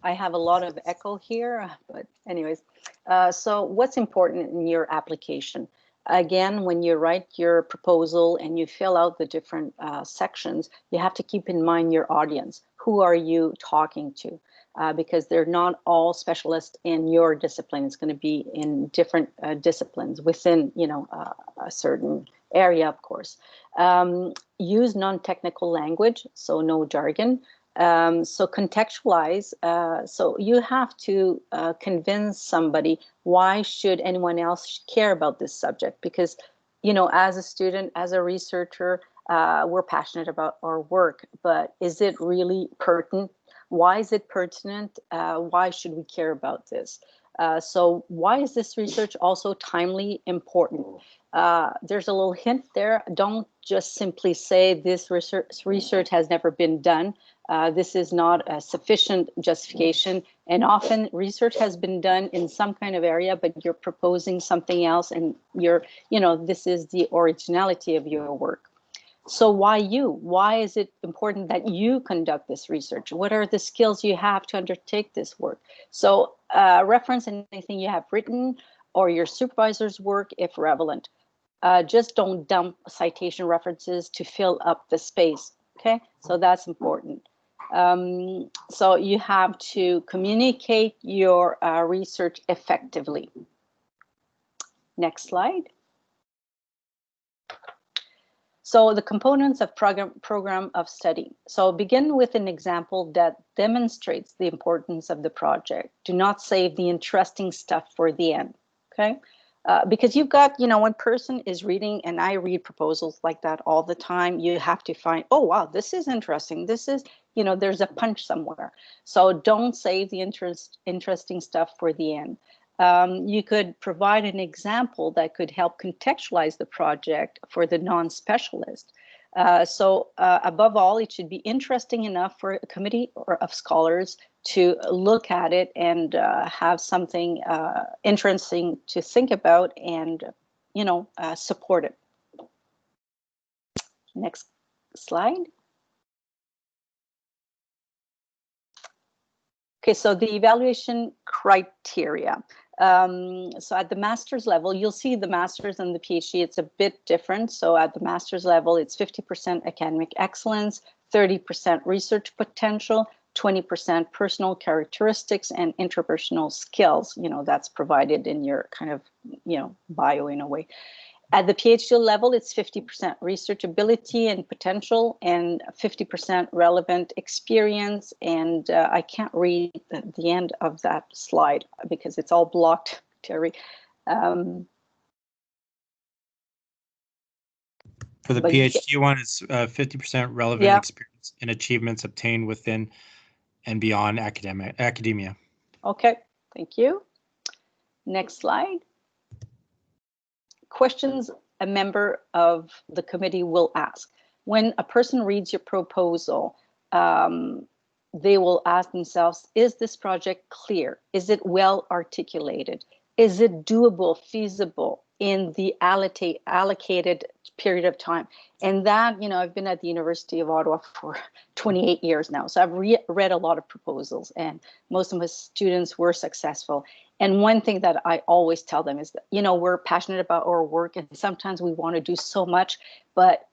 Speaker 1: I have a lot of echo here, but anyways. So what's important in your application? Again, when you write your proposal and you fill out the different sections, you have to keep in mind your audience. Who are you talking to? Because they're not all specialists in your discipline. It's going to be in different disciplines within, a certain area, of course. Use non-technical language, so no jargon. So contextualize, so you have to convince somebody why should anyone else care about this subject, because, as a student, as a researcher, we're passionate about our work, but is it really pertinent? Why is it pertinent? Why should we care about this? So why is this research also timely, important? There's a little hint there. Don't just simply say this research has never been done. This is not a sufficient justification. And often research has been done in some kind of area, but you're proposing something else, and this is the originality of your work. So why you? Why is it important that you conduct this research? What are the skills you have to undertake this work? So reference anything you have written or your supervisor's work if relevant. Just don't dump citation references to fill up the space, okay? So that's important. So you have to communicate your research effectively. Next slide. So the components of program of study. So begin with an example that demonstrates the importance of the project. Do not save the interesting stuff for the end, okay? Because you've got, one person is reading, and I read proposals like that all the time, you have to find, oh, wow, this is interesting. This is, there's a punch somewhere. So don't save the interesting stuff for the end. You could provide an example that could help contextualize the project for the non-specialist. So above all, it should be interesting enough for a committee of scholars to look at it and have something interesting to think about and, support it. Next slide. Okay, so the evaluation criteria. So at the master's level, you'll see the master's and the PhD, it's a bit different. So at the master's level, it's 50% academic excellence, 30% research potential, 20% personal characteristics and interpersonal skills. That's provided in your kind of, bio in a way. At the PhD level, it's 50% research ability and potential and 50% relevant experience. And I can't read the end of that slide because it's all blocked, Terry.
Speaker 2: For the PhD one, it's 50% relevant experience and achievements obtained within and beyond academia.
Speaker 1: Okay, thank you. Next slide. Questions a member of the committee will ask. When a person reads your proposal, they will ask themselves, is this project clear? Is it well articulated? Is it doable, feasible? in the allocated period of time. And that, I've been at the University of Ottawa for 28 years now. So I've read a lot of proposals, and most of my students were successful. And one thing that I always tell them is that, we're passionate about our work, and sometimes we want to do so much, but,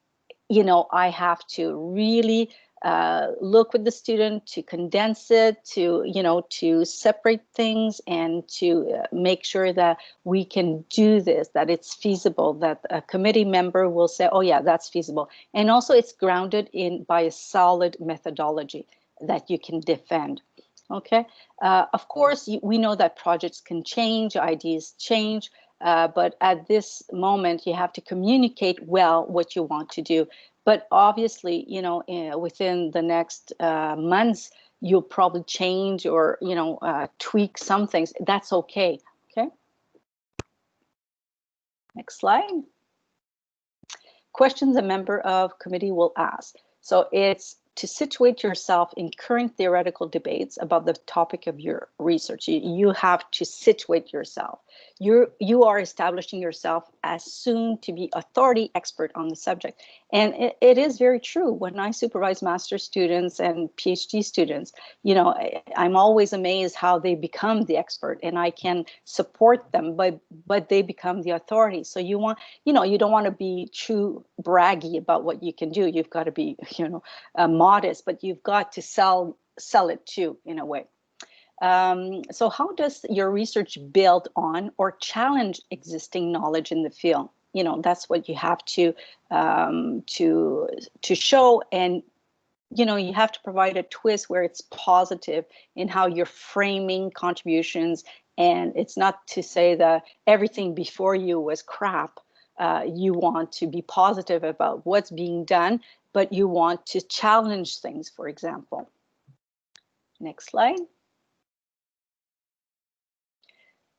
Speaker 1: I have to really look with the student to condense it, to separate things, and to make sure that we can do this, that it's feasible, that a committee member will say, oh yeah, that's feasible. And also it's grounded in by a solid methodology that you can defend. Okay. Of course, we know that projects can change, ideas change, but at this moment, you have to communicate well what you want to do. But obviously, within the next months, you'll probably change or, tweak some things. That's okay. Okay. Next slide. Questions a member of committee will ask. So it's to situate yourself in current theoretical debates about the topic of your research. You have to situate yourself. You are establishing yourself as soon to be authority expert on the subject. And it is very true. When I supervise master students and PhD students, I'm always amazed how they become the expert, and I can support them, but they become the authority. So you don't want to be too braggy about what you can do. You've got to be, modest, but you've got to sell it too, in a way. So how does your research build on or challenge existing knowledge in the field? That's what you have to show, and you have to provide a twist where it's positive in how you're framing contributions. And it's not to say that everything before you was crap. You want to be positive about what's being done, but you want to challenge things, for example. Next slide.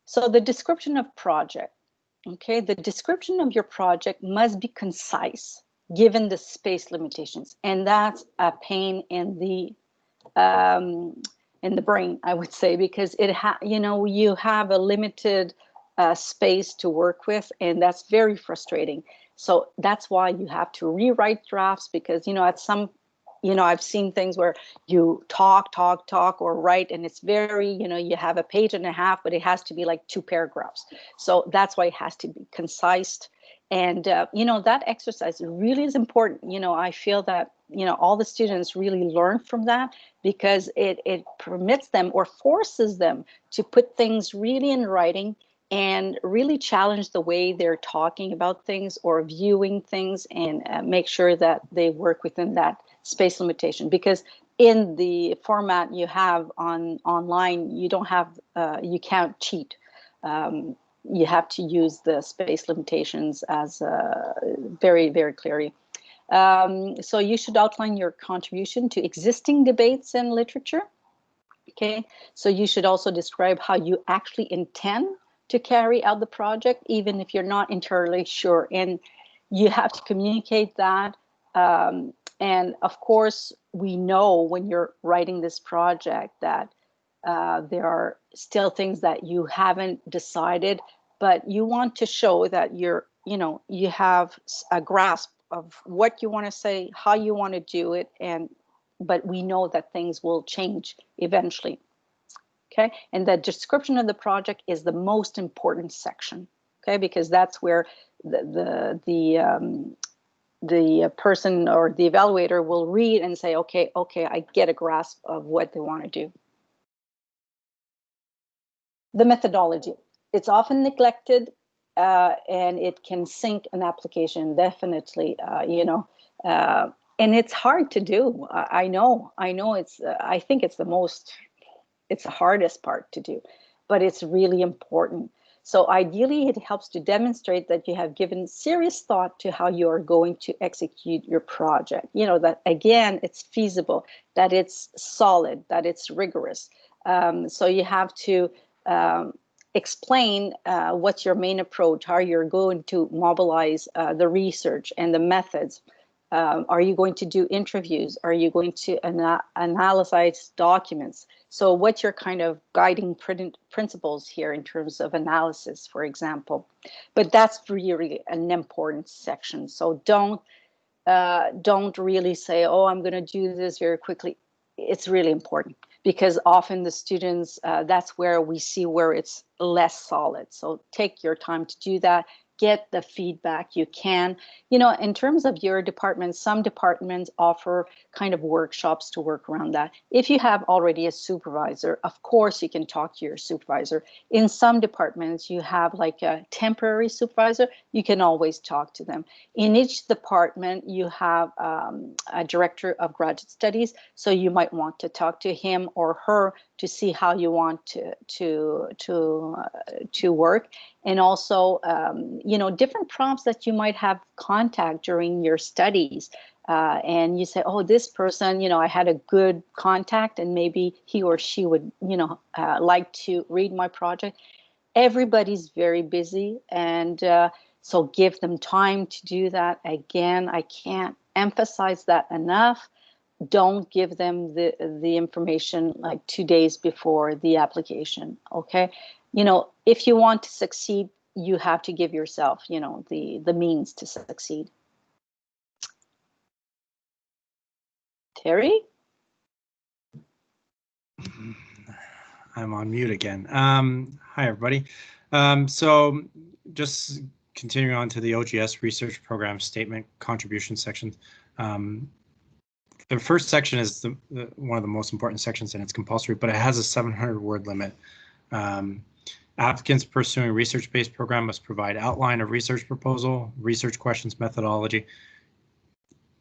Speaker 1: So the description of project. Okay, the description of your project must be concise given the space limitations, and that's a pain in the brain, I would say, because you have a limited space to work with, and that's very frustrating. So that's why you have to rewrite drafts, because at some I've seen things where you talk or write, and it's very, you have a page and a half, but it has to be like 2 paragraphs. So that's why it has to be concise. And, that exercise really is important. I feel that, all the students really learn from that, because it permits them or forces them to put things really in writing and really challenge the way they're talking about things or viewing things, and make sure that they work within that space limitation. Because in the format you have online, you don't have, you can't cheat. You have to use the space limitations as very, very clearly. So you should outline your contribution to existing debates and literature. Okay, so you should also describe how you actually intend to carry out the project, even if you're not entirely sure. And you have to communicate that. And of course, we know when you're writing this project that there are still things that you haven't decided, but you want to show that you have a grasp of what you want to say, how you want to do it, but we know that things will change eventually. Okay, and the description of the project is the most important section. Okay, because that's where the person or the evaluator will read and say, okay, I get a grasp of what they want to do. The methodology. It's often neglected, and it can sink an application, definitely, and it's hard to do. I know it's, I think it's the hardest part to do, but it's really important. So ideally, it helps to demonstrate that you have given serious thought to how you are going to execute your project. That, again, it's feasible, that it's solid, that it's rigorous. So you have to explain what's your main approach, how you're going to mobilize the research and the methods. Are you going to do interviews? Are you going to analyze documents? So what's your kind of guiding principles here in terms of analysis, for example? But that's really an important section. So don't really say, oh, I'm going to do this very quickly. It's really important because often the students, that's where we see where it's less solid. So take your time to do that. Get the feedback you can. You know, in terms of your department, some departments offer kind of workshops to work around that. If you have already a supervisor, of course you can talk to your supervisor. In some departments, you have like a temporary supervisor, you can always talk to them. In each department, you have a director of graduate studies, so you might want to talk to him or her to see how you want to work. And also, you know, different prompts that you might have contact during your studies. And you say, oh, this person, you know, I had a good contact and maybe he or she would, you know, like to read my project. Everybody's very busy, and so give them time to do that. Again, I can't emphasize that enough. Don't give them the information like 2 days before the application, okay? You know, if you want to succeed, you have to give yourself, you know, the means to succeed. Terry?
Speaker 2: I'm on mute again. Hi, everybody. So just continuing on to the OGS research program statement contribution section. The first section is one of the most important sections, and it's compulsory, but it has a 700-word limit. Applicants pursuing a research-based program must provide outline of research proposal, research questions, methodology.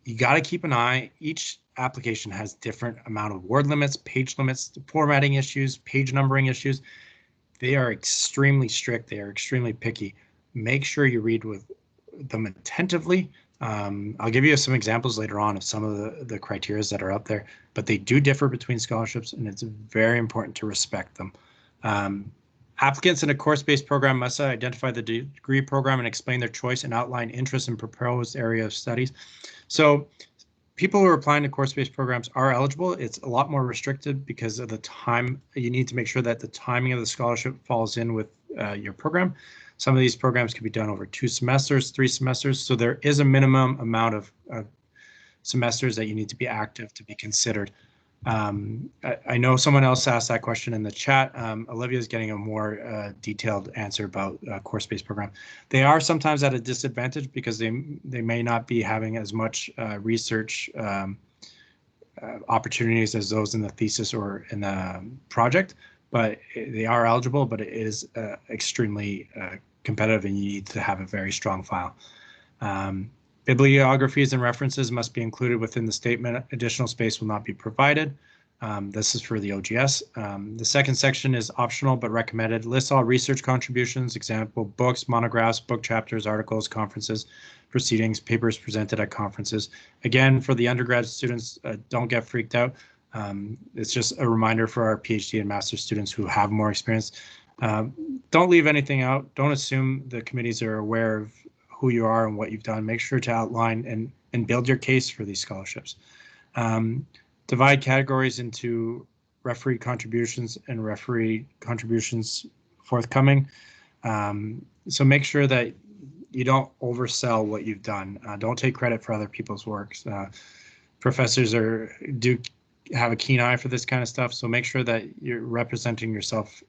Speaker 2: You got to keep an eye. Each application has different amount of word limits, page limits, formatting issues, page numbering issues. They are extremely strict. They are extremely picky. Make sure you read with them attentively. I'll give you some examples later on of some of the criteria that are out there, but they do differ between scholarships, and it's very important to respect them. Applicants in a course-based program must identify the degree program and explain their choice and outline interest in proposed area of studies. So people who are applying to course-based programs are eligible. It's a lot more restricted because of the time. You need to make sure that the timing of the scholarship falls in with your program. Some of these programs can be done over 2 semesters, 3 semesters. So there is a minimum amount of semesters that you need to be active to be considered. I know someone else asked that question in the chat. Olivia is getting a more detailed answer about course-based program. They are sometimes at a disadvantage because they may not be having as much research opportunities as those in the thesis or in the project, but they are eligible, but it is extremely competitive and you need to have a very strong file. Bibliographies and references must be included within the statement. Additional space will not be provided. This is for the OGS. The second section is optional but recommended. List all research contributions, example, books, monographs, book chapters, articles, conferences, proceedings, papers presented at conferences. Again, for the undergrad students, don't get freaked out. It's just a reminder for our PhD and master's students who have more experience. Don't leave anything out. Don't assume the committees are aware of who you are and what you've done. Make sure to outline and build your case for these scholarships. Divide categories into referee contributions and referee contributions forthcoming. So make sure that you don't oversell what you've done. Don't take credit for other people's works. Professors do have a keen eye for this kind of stuff. So make sure that you're representing yourself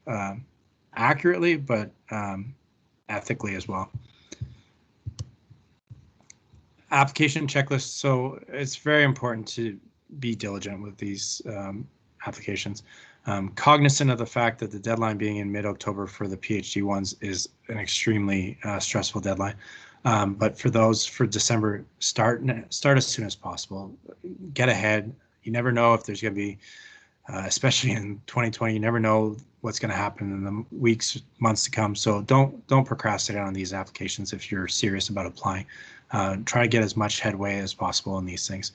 Speaker 2: accurately, but ethically as well. Application checklist. So it's very important to be diligent with these applications. Cognizant of the fact that the deadline being in mid-October for the PhD ones is an extremely stressful deadline. But for those for December, start as soon as possible. Get ahead. You never know if there's going to be, especially in 2020, you never know what's going to happen in the weeks, months to come. So don't procrastinate on these applications if you're serious about applying. Try to get as much headway as possible in these things.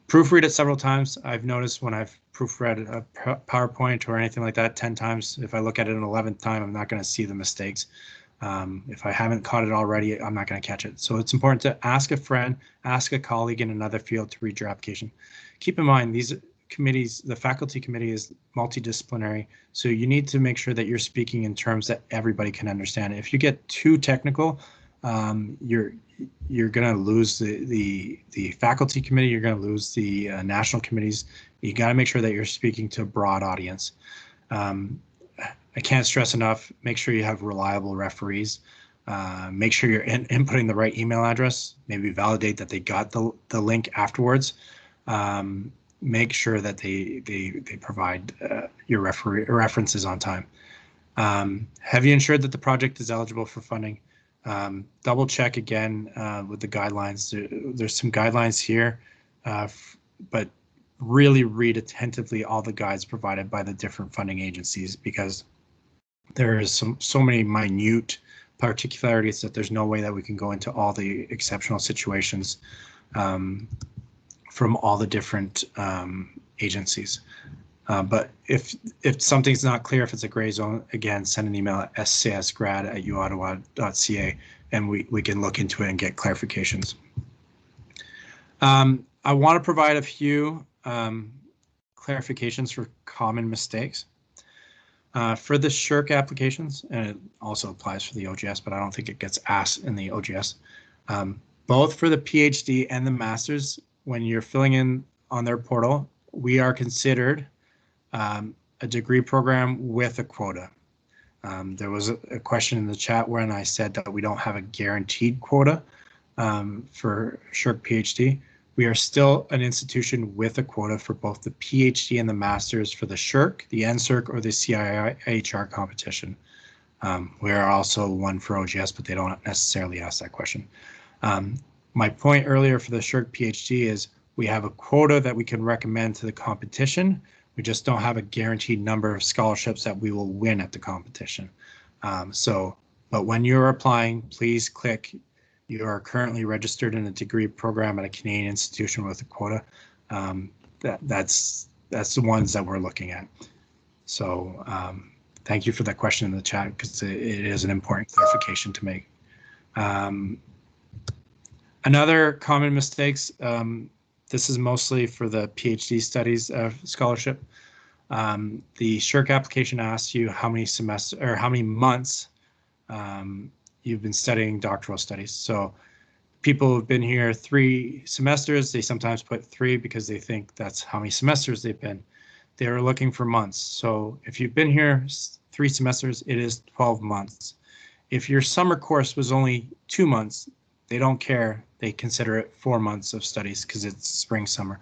Speaker 2: Proofread it several times. I've noticed when I've proofread a PowerPoint or anything like that 10 times, if I look at it an 11th time, I'm not going to see the mistakes. If I haven't caught it already, I'm not going to catch it. So it's important to ask a friend, ask a colleague in another field to read your application. Keep in mind, these committees, the faculty committee is multidisciplinary, so you need to make sure that you're speaking in terms that everybody can understand. If you get too technical, you're going to lose the faculty committee, you're going to lose the national committees. You got to make sure that you're speaking to a broad audience. I can't stress enough, make sure you have reliable referees. Make sure you're inputting the right email address, maybe validate that they got the link afterwards. Make sure that they provide your references on time. Have you ensured that the project is eligible for funding? Double check again with the guidelines. There's some guidelines here, but really read attentively all the guides provided by the different funding agencies, because there is so many minute particularities that there's no way that we can go into all the exceptional situations from all the different agencies. But if something's not clear, if it's a gray zone, again, send an email at scsgrad@uottawa.ca and we can look into it and get clarifications. I want to provide a few clarifications for common mistakes. For the SSHRC applications, and it also applies for the OGS, but I don't think it gets asked in the OGS. Both for the PhD and the master's, when you're filling in on their portal, we are considered a degree program with a quota. There was a question in the chat when I said that we don't have a guaranteed quota for SSHRC PhD. We are still an institution with a quota for both the PhD and the master's for the SSHRC, the NSERC, or the CIHR competition. We are also one for OGS, but they don't necessarily ask that question. My point earlier for the SSHRC PhD is we have a quota that we can recommend to the competition. We just don't have a guaranteed number of scholarships that we will win at the competition. But when you're applying, please click you are currently registered in a degree program at a Canadian institution with a quota. That's the ones that we're looking at. So thank you for that question in the chat, because it is an important clarification to make. Another common mistakes, this is mostly for the PhD studies scholarship. The SSHRC application asks you how many semesters or how many months you've been studying doctoral studies. So people who've been here 3 semesters, they sometimes put 3 because they think that's how many semesters they've been. They're looking for months. So if you've been here 3 semesters, it is 12 months. If your summer course was only 2 months, they don't care. They consider it 4 months of studies because it's spring, summer.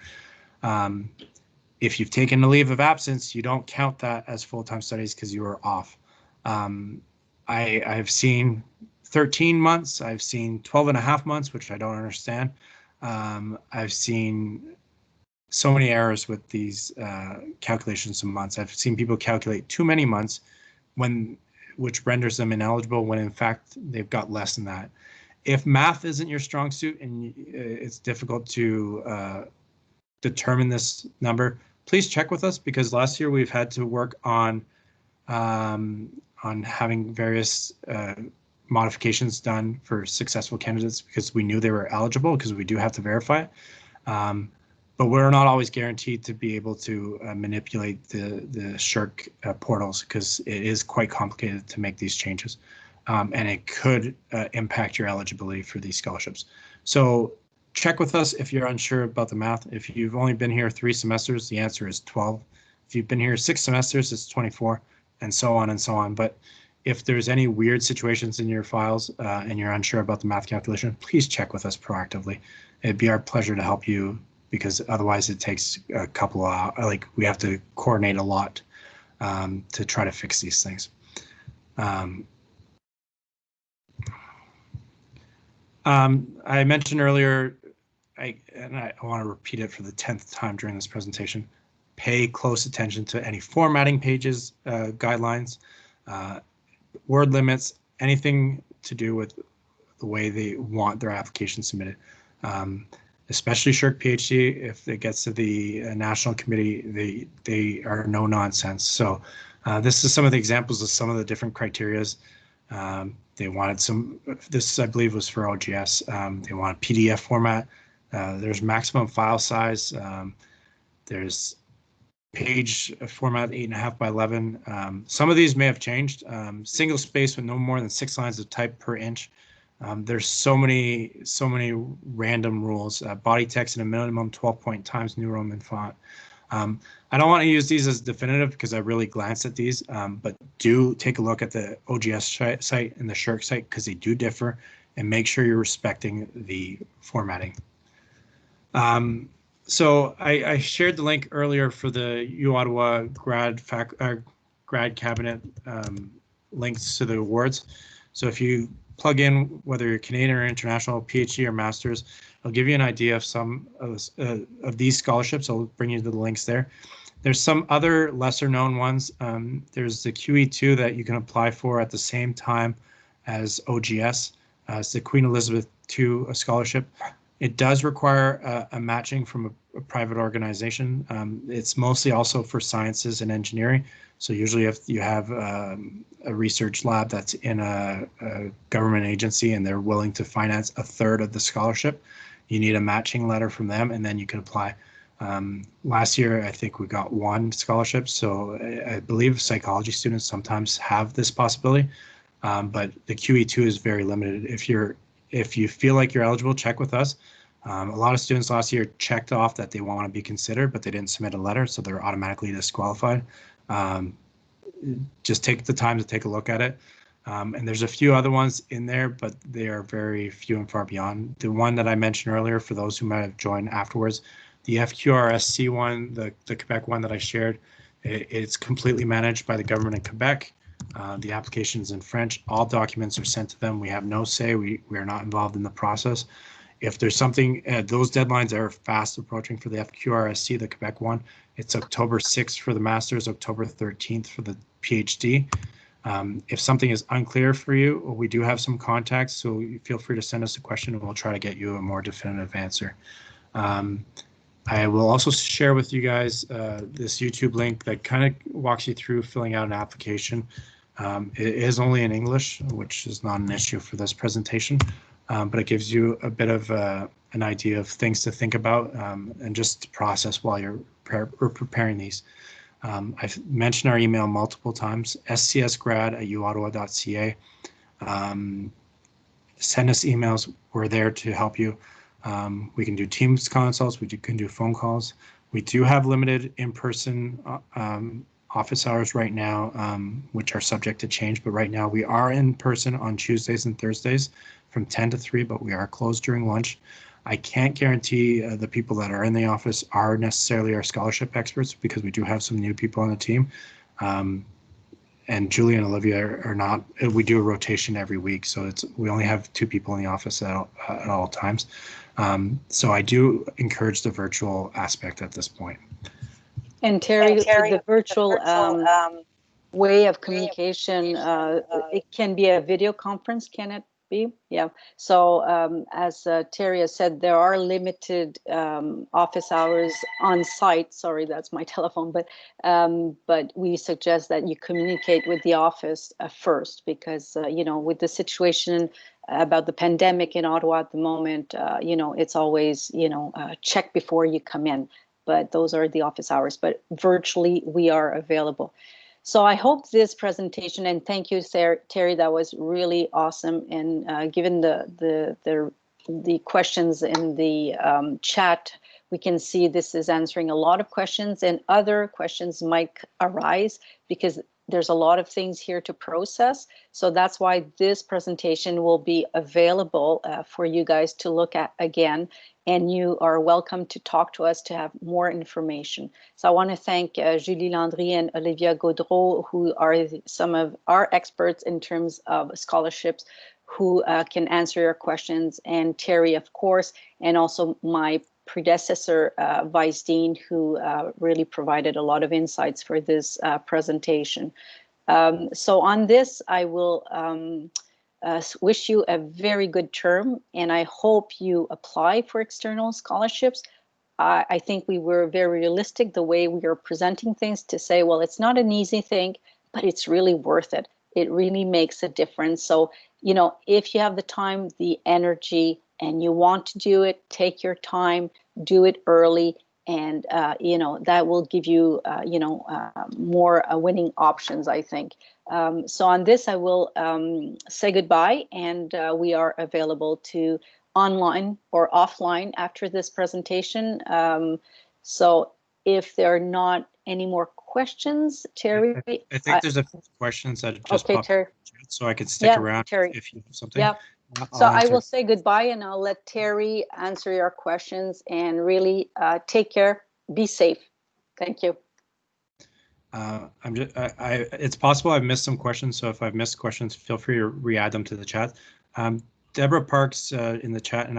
Speaker 2: If you've taken a leave of absence, you don't count that as full-time studies because you were off. I've seen 13 months. I've seen 12 and a half months, which I don't understand. I've seen so many errors with these calculations of months. I've seen people calculate too many months, which renders them ineligible when in fact they've got less than that. If math isn't your strong suit and it's difficult to determine this number, please check with us, because last year we've had to work on having various modifications done for successful candidates because we knew they were eligible, because we do have to verify it. But we're not always guaranteed to be able to manipulate the SSHRC portals, because it is quite complicated to make these changes. And it could impact your eligibility for these scholarships. So check with us if you're unsure about the math. If you've only been here 3 semesters, the answer is 12. If you've been here 6 semesters, it's 24, and so on and so on. But if there's any weird situations in your files and you're unsure about the math calculation, please check with us proactively. It'd be our pleasure to help you, because otherwise it takes a couple of hours. We have to coordinate a lot to try to fix these things. I mentioned earlier, and I want to repeat it for the 10th time during this presentation, pay close attention to any formatting pages, guidelines, word limits, anything to do with the way they want their application submitted. Especially SSHRC PhD, if it gets to the national committee, they are no nonsense. So this is some of the examples of some of the different criterias. They wanted this I believe was for OGS. They want PDF format. There's maximum file size. There's page format 8.5 by 11. Some of these may have changed. Single space with no more than 6 lines of type per inch. There's so many random rules. Body text in a minimum 12-point times New Roman font. I don't want to use these as definitive because I really glanced at these, but do take a look at the OGS site and the SSHRC site because they do differ, and make sure you're respecting the formatting. So I shared the link earlier for the U Ottawa grad cabinet links to the awards. So if you plug in whether you're Canadian or international, PhD or master's, I'll give you an idea of some of these scholarships. I'll bring you to the links there. There's some other lesser known ones. There's the QE2 that you can apply for at the same time as OGS. It's the Queen Elizabeth II scholarship. It does require a matching from a private organization. It's mostly also for sciences and engineering. So usually if you have a research lab that's in a government agency and they're willing to finance a third of the scholarship, you need a matching letter from them and then you can apply. Last year, I think we got 1 scholarship. So I believe psychology students sometimes have this possibility, but the QE2 is very limited. If you feel like you're eligible, check with us. A lot of students last year checked off that they want to be considered, but they didn't submit a letter, so they're automatically disqualified. Just take the time to take a look at it. And there's a few other ones in there, but they are very few and far beyond. The one that I mentioned earlier, for those who might have joined afterwards, the FQRSC one, the Quebec one that I shared, it's completely managed by the government in Quebec. The application is in French. All documents are sent to them. We have no say. We are not involved in the process. If there's something, those deadlines are fast approaching for the FQRSC, the Quebec one. It's October 6th for the master's, October 13th for the PhD. If something is unclear for you, we do have some contacts, so feel free to send us a question and we'll try to get you a more definitive answer. I will also share with you guys this YouTube link that kind of walks you through filling out an application. It is only in English, which is not an issue for this presentation, but it gives you a bit of an idea of things to think about and just to process while you're preparing these. I've mentioned our email multiple times, scsgrad@uottawa.ca. Send us emails. We're there to help you. We can do Teams consults. We can do phone calls. We do have limited in-person office hours right now, which are subject to change. But right now we are in person on Tuesdays and Thursdays from 10 to 3, but we are closed during lunch. I can't guarantee the people that are in the office are necessarily our scholarship experts because we do have some new people on the team. And Julie and Olivia are not, we do a rotation every week. So we only have 2 people in the office at all times. So I do encourage the virtual aspect at this point.
Speaker 1: And Terry, the virtual way of communication, it can be a video conference, can it be? Yeah. So as Terry has said, there are limited office hours on site. Sorry, that's my telephone. But we suggest that you communicate with the office first because, you know, with the situation about the pandemic in Ottawa at the moment, you know, it's always, you know, check before you come in. But those are the office hours. But virtually, we are available. So I hope this presentation, and thank you, Terry, that was really awesome. And given the questions in the chat, we can see this is answering a lot of questions, and other questions might arise because there's a lot of things here to process. So that's why this presentation will be available for you guys to look at again. And you are welcome to talk to us to have more information. So I want to thank Julie Landry and Olivia Gaudreau, who are some of our experts in terms of scholarships, who can answer your questions, and Terry, of course, and also my predecessor, Vice Dean, who really provided a lot of insights for this presentation. So on this, I will wish you a very good term, and I hope you apply for external scholarships. I think we were very realistic the way we are presenting things to say, well, it's not an easy thing, but it's really worth it It really makes a difference. So, you know, if you have the time, the energy, and you want to do it, take your time, do it early, and you know, that will give you more winning options, I think. So on this, I will say goodbye, and we are available to online or offline after this presentation. So if there are not any more questions, Terry.
Speaker 2: I think there's a few questions that have just
Speaker 1: Okay,
Speaker 2: popped up,
Speaker 1: Terry.
Speaker 2: so I could stick
Speaker 1: Yeah,
Speaker 2: around
Speaker 1: Terry.
Speaker 2: if you have something.
Speaker 1: Yeah. So
Speaker 2: I'll
Speaker 1: I will
Speaker 2: answer.
Speaker 1: say goodbye, and I'll let Terry answer your questions, and really take care. Be safe. Thank you.
Speaker 2: I'm just, it's possible I've missed some questions, so if I've missed questions, feel free to re-add them to the chat. Deborah Parks in the chat, and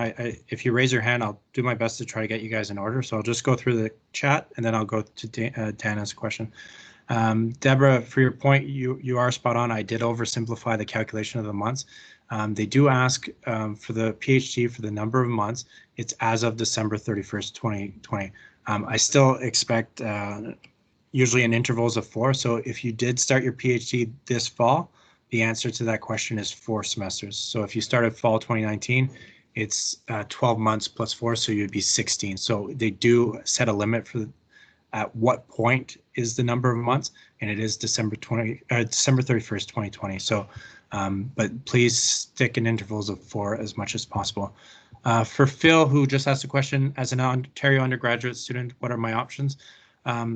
Speaker 2: if you raise your hand, I'll do my best to try to get you guys in order. So I'll just go through the chat, and then I'll go to Dana's question. Deborah, for your point, you are spot on. I did oversimplify the calculation of the months. They do ask for the PhD for the number of months. It's as of December 31st, 2020. I still expect usually in intervals of 4. So if you did start your PhD this fall, the answer to that question is 4 semesters. So if you started fall 2019, it's 12 months plus 4, so you'd be 16. So they do set a limit for at what point is the number of months, and it is December 31st, 2020. So, but please stick in intervals of 4 as much as possible. For Phil, who just asked a question, as an Ontario undergraduate student, what are my options?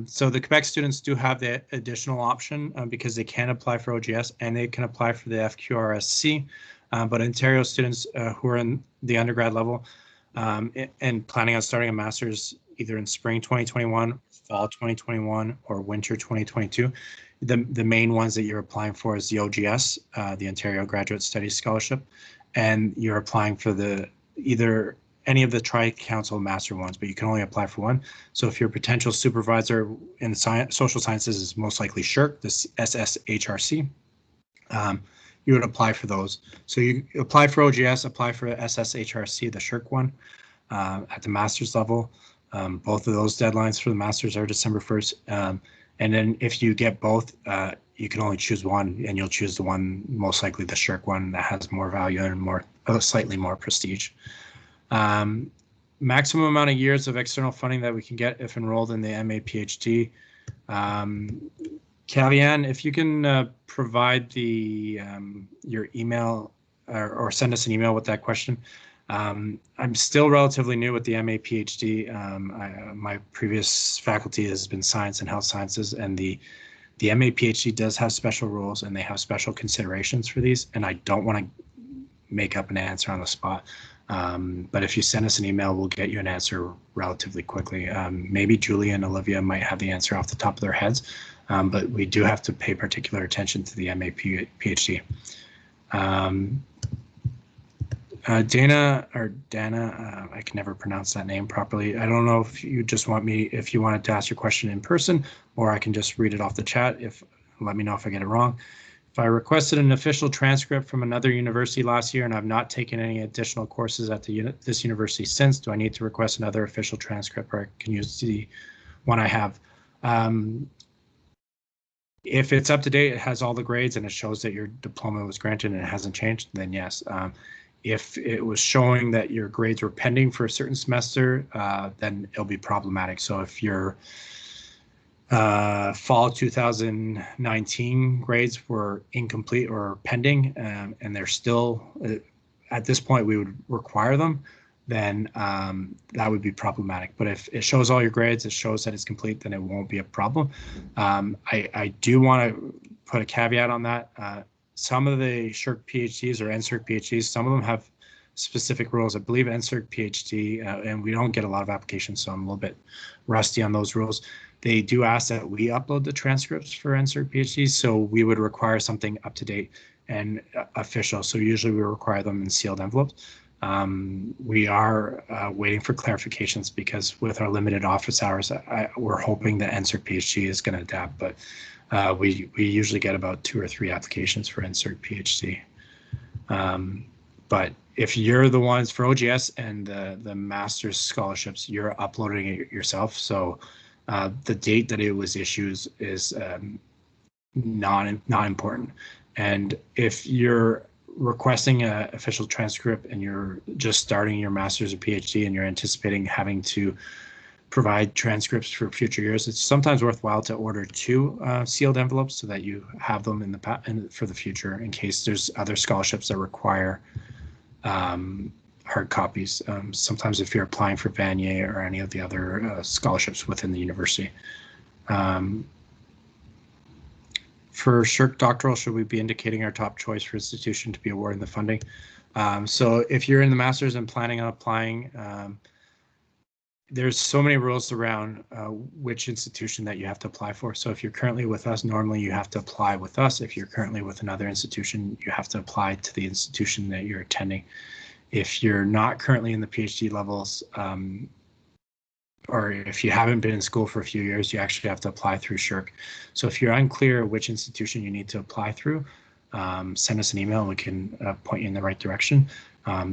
Speaker 2: So the Quebec students do have the additional option because they can apply for OGS and they can apply for the FQRSC. But Ontario students who are in the undergrad level and planning on starting a master's either in spring 2021, fall 2021, or winter 2022, the main ones that you're applying for is the OGS, the Ontario Graduate Studies Scholarship, and you're applying for the either any of the Tri-Council Master ones, but you can only apply for one. So if your potential supervisor in social sciences is most likely SSHRC, the SSHRC, you would apply for those. So you apply for OGS, apply for SSHRC, the SSHRC one, at the master's level. Both of those deadlines for the master's are December 1st. And then if you get both, you can only choose one, and you'll choose the one, most likely the SSHRC one, that has more value and slightly more prestige. Maximum amount of years of external funding that we can get if enrolled in the MA PhD. Callianne, if you can provide the your email or send us an email with that question. I'm still relatively new with the MA PhD. My previous faculty has been science and health sciences, and the MA PhD does have special rules and they have special considerations for these, and I don't want to make up an answer on the spot. But if you send us an email, we'll get you an answer relatively quickly. Maybe Julie and Olivia might have the answer off the top of their heads, but we do have to pay particular attention to the MA PhD. Dana, I can never pronounce that name properly. I don't know if you just want me, if you wanted to ask your question in person, or I can just read it off the chat. Let me know if I get it wrong. If I requested an official transcript from another university last year and I've not taken any additional courses at this university since, do I need to request another official transcript, or I can use the one I have? If it's up to date, it has all the grades and it shows that your diploma was granted and it hasn't changed, then yes. If it was showing that your grades were pending for a certain semester, then it'll be problematic. So if your fall 2019 grades were incomplete or pending, and they're still, at this point, we would require them, then that would be problematic. But if it shows all your grades, it shows that it's complete, then it won't be a problem. I do want to put a caveat on that. Some of the SSHRC PhDs or NSERC PhDs, some of them have specific rules. I believe NSERC PhD, and we don't get a lot of applications, so I'm a little bit rusty on those rules. They do ask that we upload the transcripts for NSERC PhDs, so we would require something up to date and official. So usually we require them in sealed envelopes. We are waiting for clarifications because with our limited office hours, we're hoping that NSERC PhD is going to adapt, but we usually get about 2 or 3 applications for NSERC PhD. But if you're the ones for OGS and the master's scholarships, you're uploading it yourself. So the date that it was issued is not important. And if you're requesting an official transcript and you're just starting your master's or PhD and you're anticipating having to provide transcripts for future years, it's sometimes worthwhile to order 2 sealed envelopes so that you have them in the for the future in case there's other scholarships that require hard copies. Sometimes if you're applying for Vanier or any of the other scholarships within the university. For SSHRC doctoral, should we be indicating our top choice for institution to be awarded the funding? So if you're in the master's and planning on applying, there's so many rules around which institution that you have to apply for. So if you're currently with us, normally you have to apply with us. If you're currently with another institution, you have to apply to the institution that you're attending. If you're not currently in the PhD levels, or if you haven't been in school for a few years, you actually have to apply through SSHRC. So if you're unclear which institution you need to apply through, send us an email and we can point you in the right direction.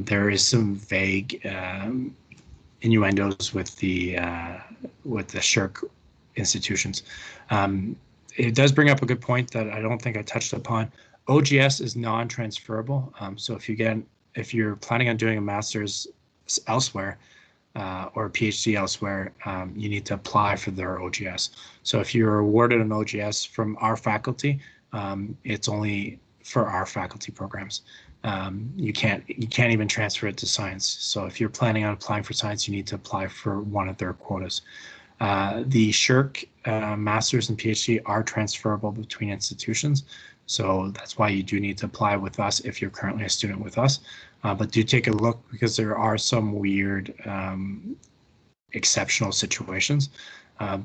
Speaker 2: There is some vague innuendos with the SSHRC institutions. It does bring up a good point that I don't think I touched upon. OGS is non-transferable. So if you're planning on doing a master's elsewhere, or a PhD elsewhere, you need to apply for their OGS. So if you're awarded an OGS from our faculty, it's only for our faculty programs. You can't even transfer it to science. So if you're planning on applying for science, you need to apply for one of their quotas. The SSHRC masters and PhD are transferable between institutions. So that's why you do need to apply with us if you're currently a student with us. But do take a look because there are some weird exceptional situations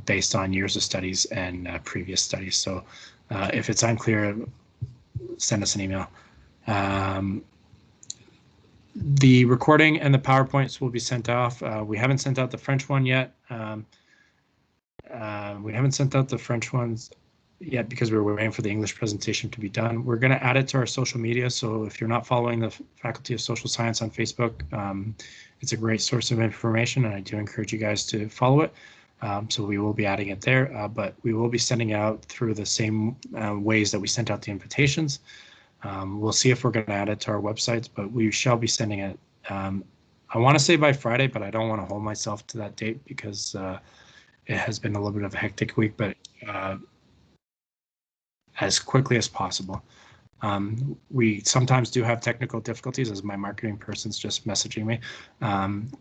Speaker 2: based on years of studies and previous studies. So if it's unclear, send us an email. The recording and the PowerPoints will be sent off. We haven't sent out the French one yet. We haven't sent out the French ones yet because we're waiting for the English presentation to be done. We're going to add it to our social media. So if you're not following the Faculty of Social Science on Facebook, it's a great source of information and I do encourage you guys to follow it. So we will be adding it there, but we will be sending out through the same ways that we sent out the invitations. We'll see if we're going to add it to our websites, but we shall be sending it. I want to say by Friday, but I don't want to hold myself to that date because it has been a little bit of a hectic week, but as quickly as possible. We sometimes do have technical difficulties, as my marketing person's just messaging me,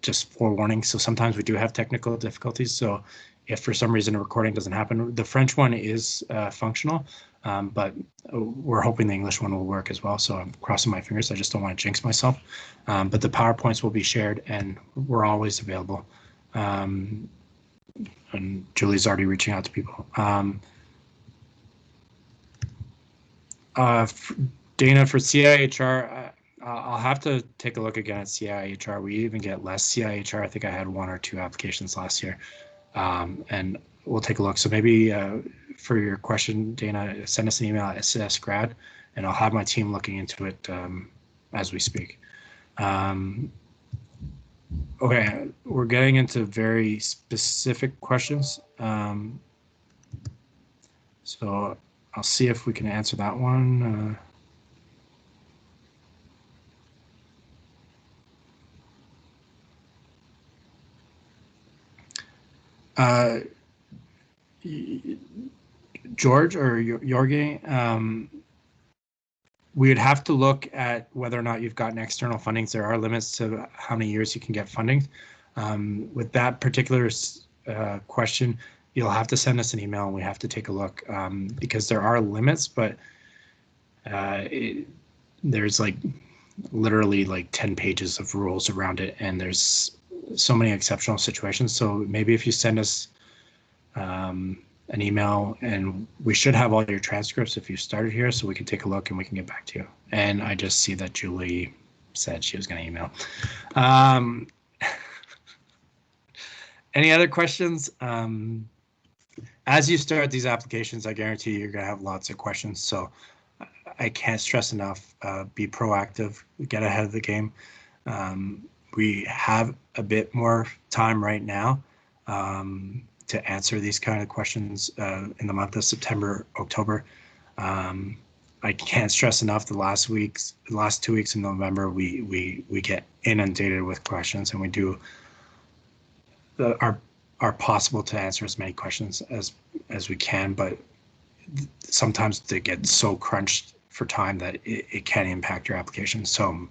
Speaker 2: just forewarning. So sometimes we do have technical difficulties. So if for some reason a recording doesn't happen, the French one is functional, but we're hoping the English one will work as well. So I'm crossing my fingers. I just don't want to jinx myself. But the PowerPoints will be shared and we're always available. And Julie's already reaching out to people. Dana, for CIHR, I'll have to take a look again at CIHR. We even get less CIHR. I think I had 1 or 2 applications last year, and we'll take a look. So maybe for your question, Dana, send us an email at SSGrad, and I'll have my team looking into it as we speak. Okay, we're getting into very specific questions. So I'll see if we can answer that one. George or Jorge, we would have to look at whether or not you've gotten external fundings. There are limits to how many years you can get funding. With that particular question, you'll have to send us an email and we have to take a look because there are limits, but there's like literally like 10 pages of rules around it and there's so many exceptional situations. So maybe if you send us an email and we should have all your transcripts if you started here so we can take a look and we can get back to you. And I just see that Julie said she was going to email. Any other questions? As you start these applications, I guarantee you're going to have lots of questions. So I can't stress enough, be proactive, get ahead of the game. We have a bit more time right now to answer these kind of questions in the month of September, October. I can't stress enough, the last 2 weeks in November, we get inundated with questions, and we do our possible to answer as many questions as we can, but sometimes they get so crunched for time that it can impact your application. So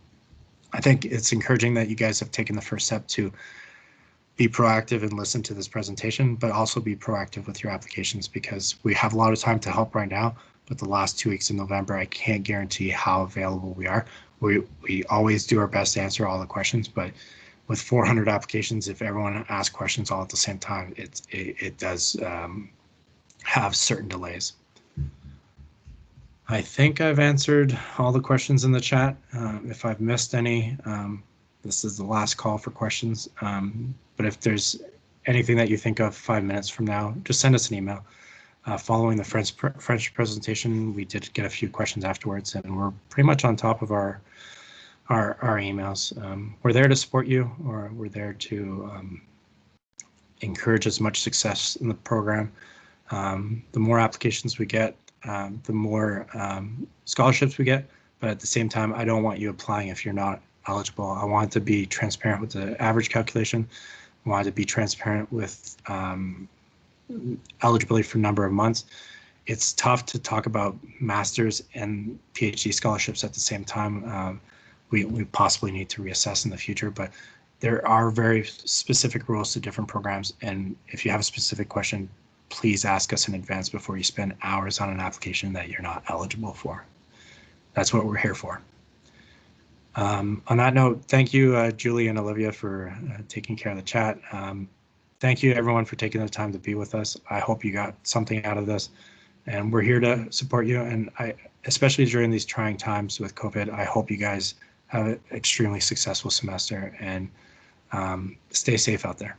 Speaker 2: I think it's encouraging that you guys have taken the first step to be proactive and listen to this presentation, but also be proactive with your applications, because we have a lot of time to help right now, but the last 2 weeks in November, I can't guarantee how available we are. We always do our best to answer all the questions, but with 400 applications, if everyone asks questions all at the same time, it does have certain delays. I think I've answered all the questions in the chat. If I've missed any, this is the last call for questions. But if there's anything that you think of 5 minutes from now, just send us an email. Following the French presentation, we did get a few questions afterwards, and we're pretty much on top of our emails. We're there to support you, or we're there to encourage as much success in the program. The more applications we get, the more scholarships we get, but at the same time, I don't want you applying if you're not eligible. I want to be transparent with the average calculation. I want to be transparent with eligibility for number of months. It's tough to talk about master's and PhD scholarships at the same time. We possibly need to reassess in the future, but there are very specific rules to different programs. And if you have a specific question, please ask us in advance before you spend hours on an application that you're not eligible for. That's what we're here for. On that note, thank you, Julie and Olivia, for taking care of the chat. Thank you, everyone, for taking the time to be with us. I hope you got something out of this, and we're here to support you. And especially during these trying times with COVID, I hope you guys have an extremely successful semester, and stay safe out there.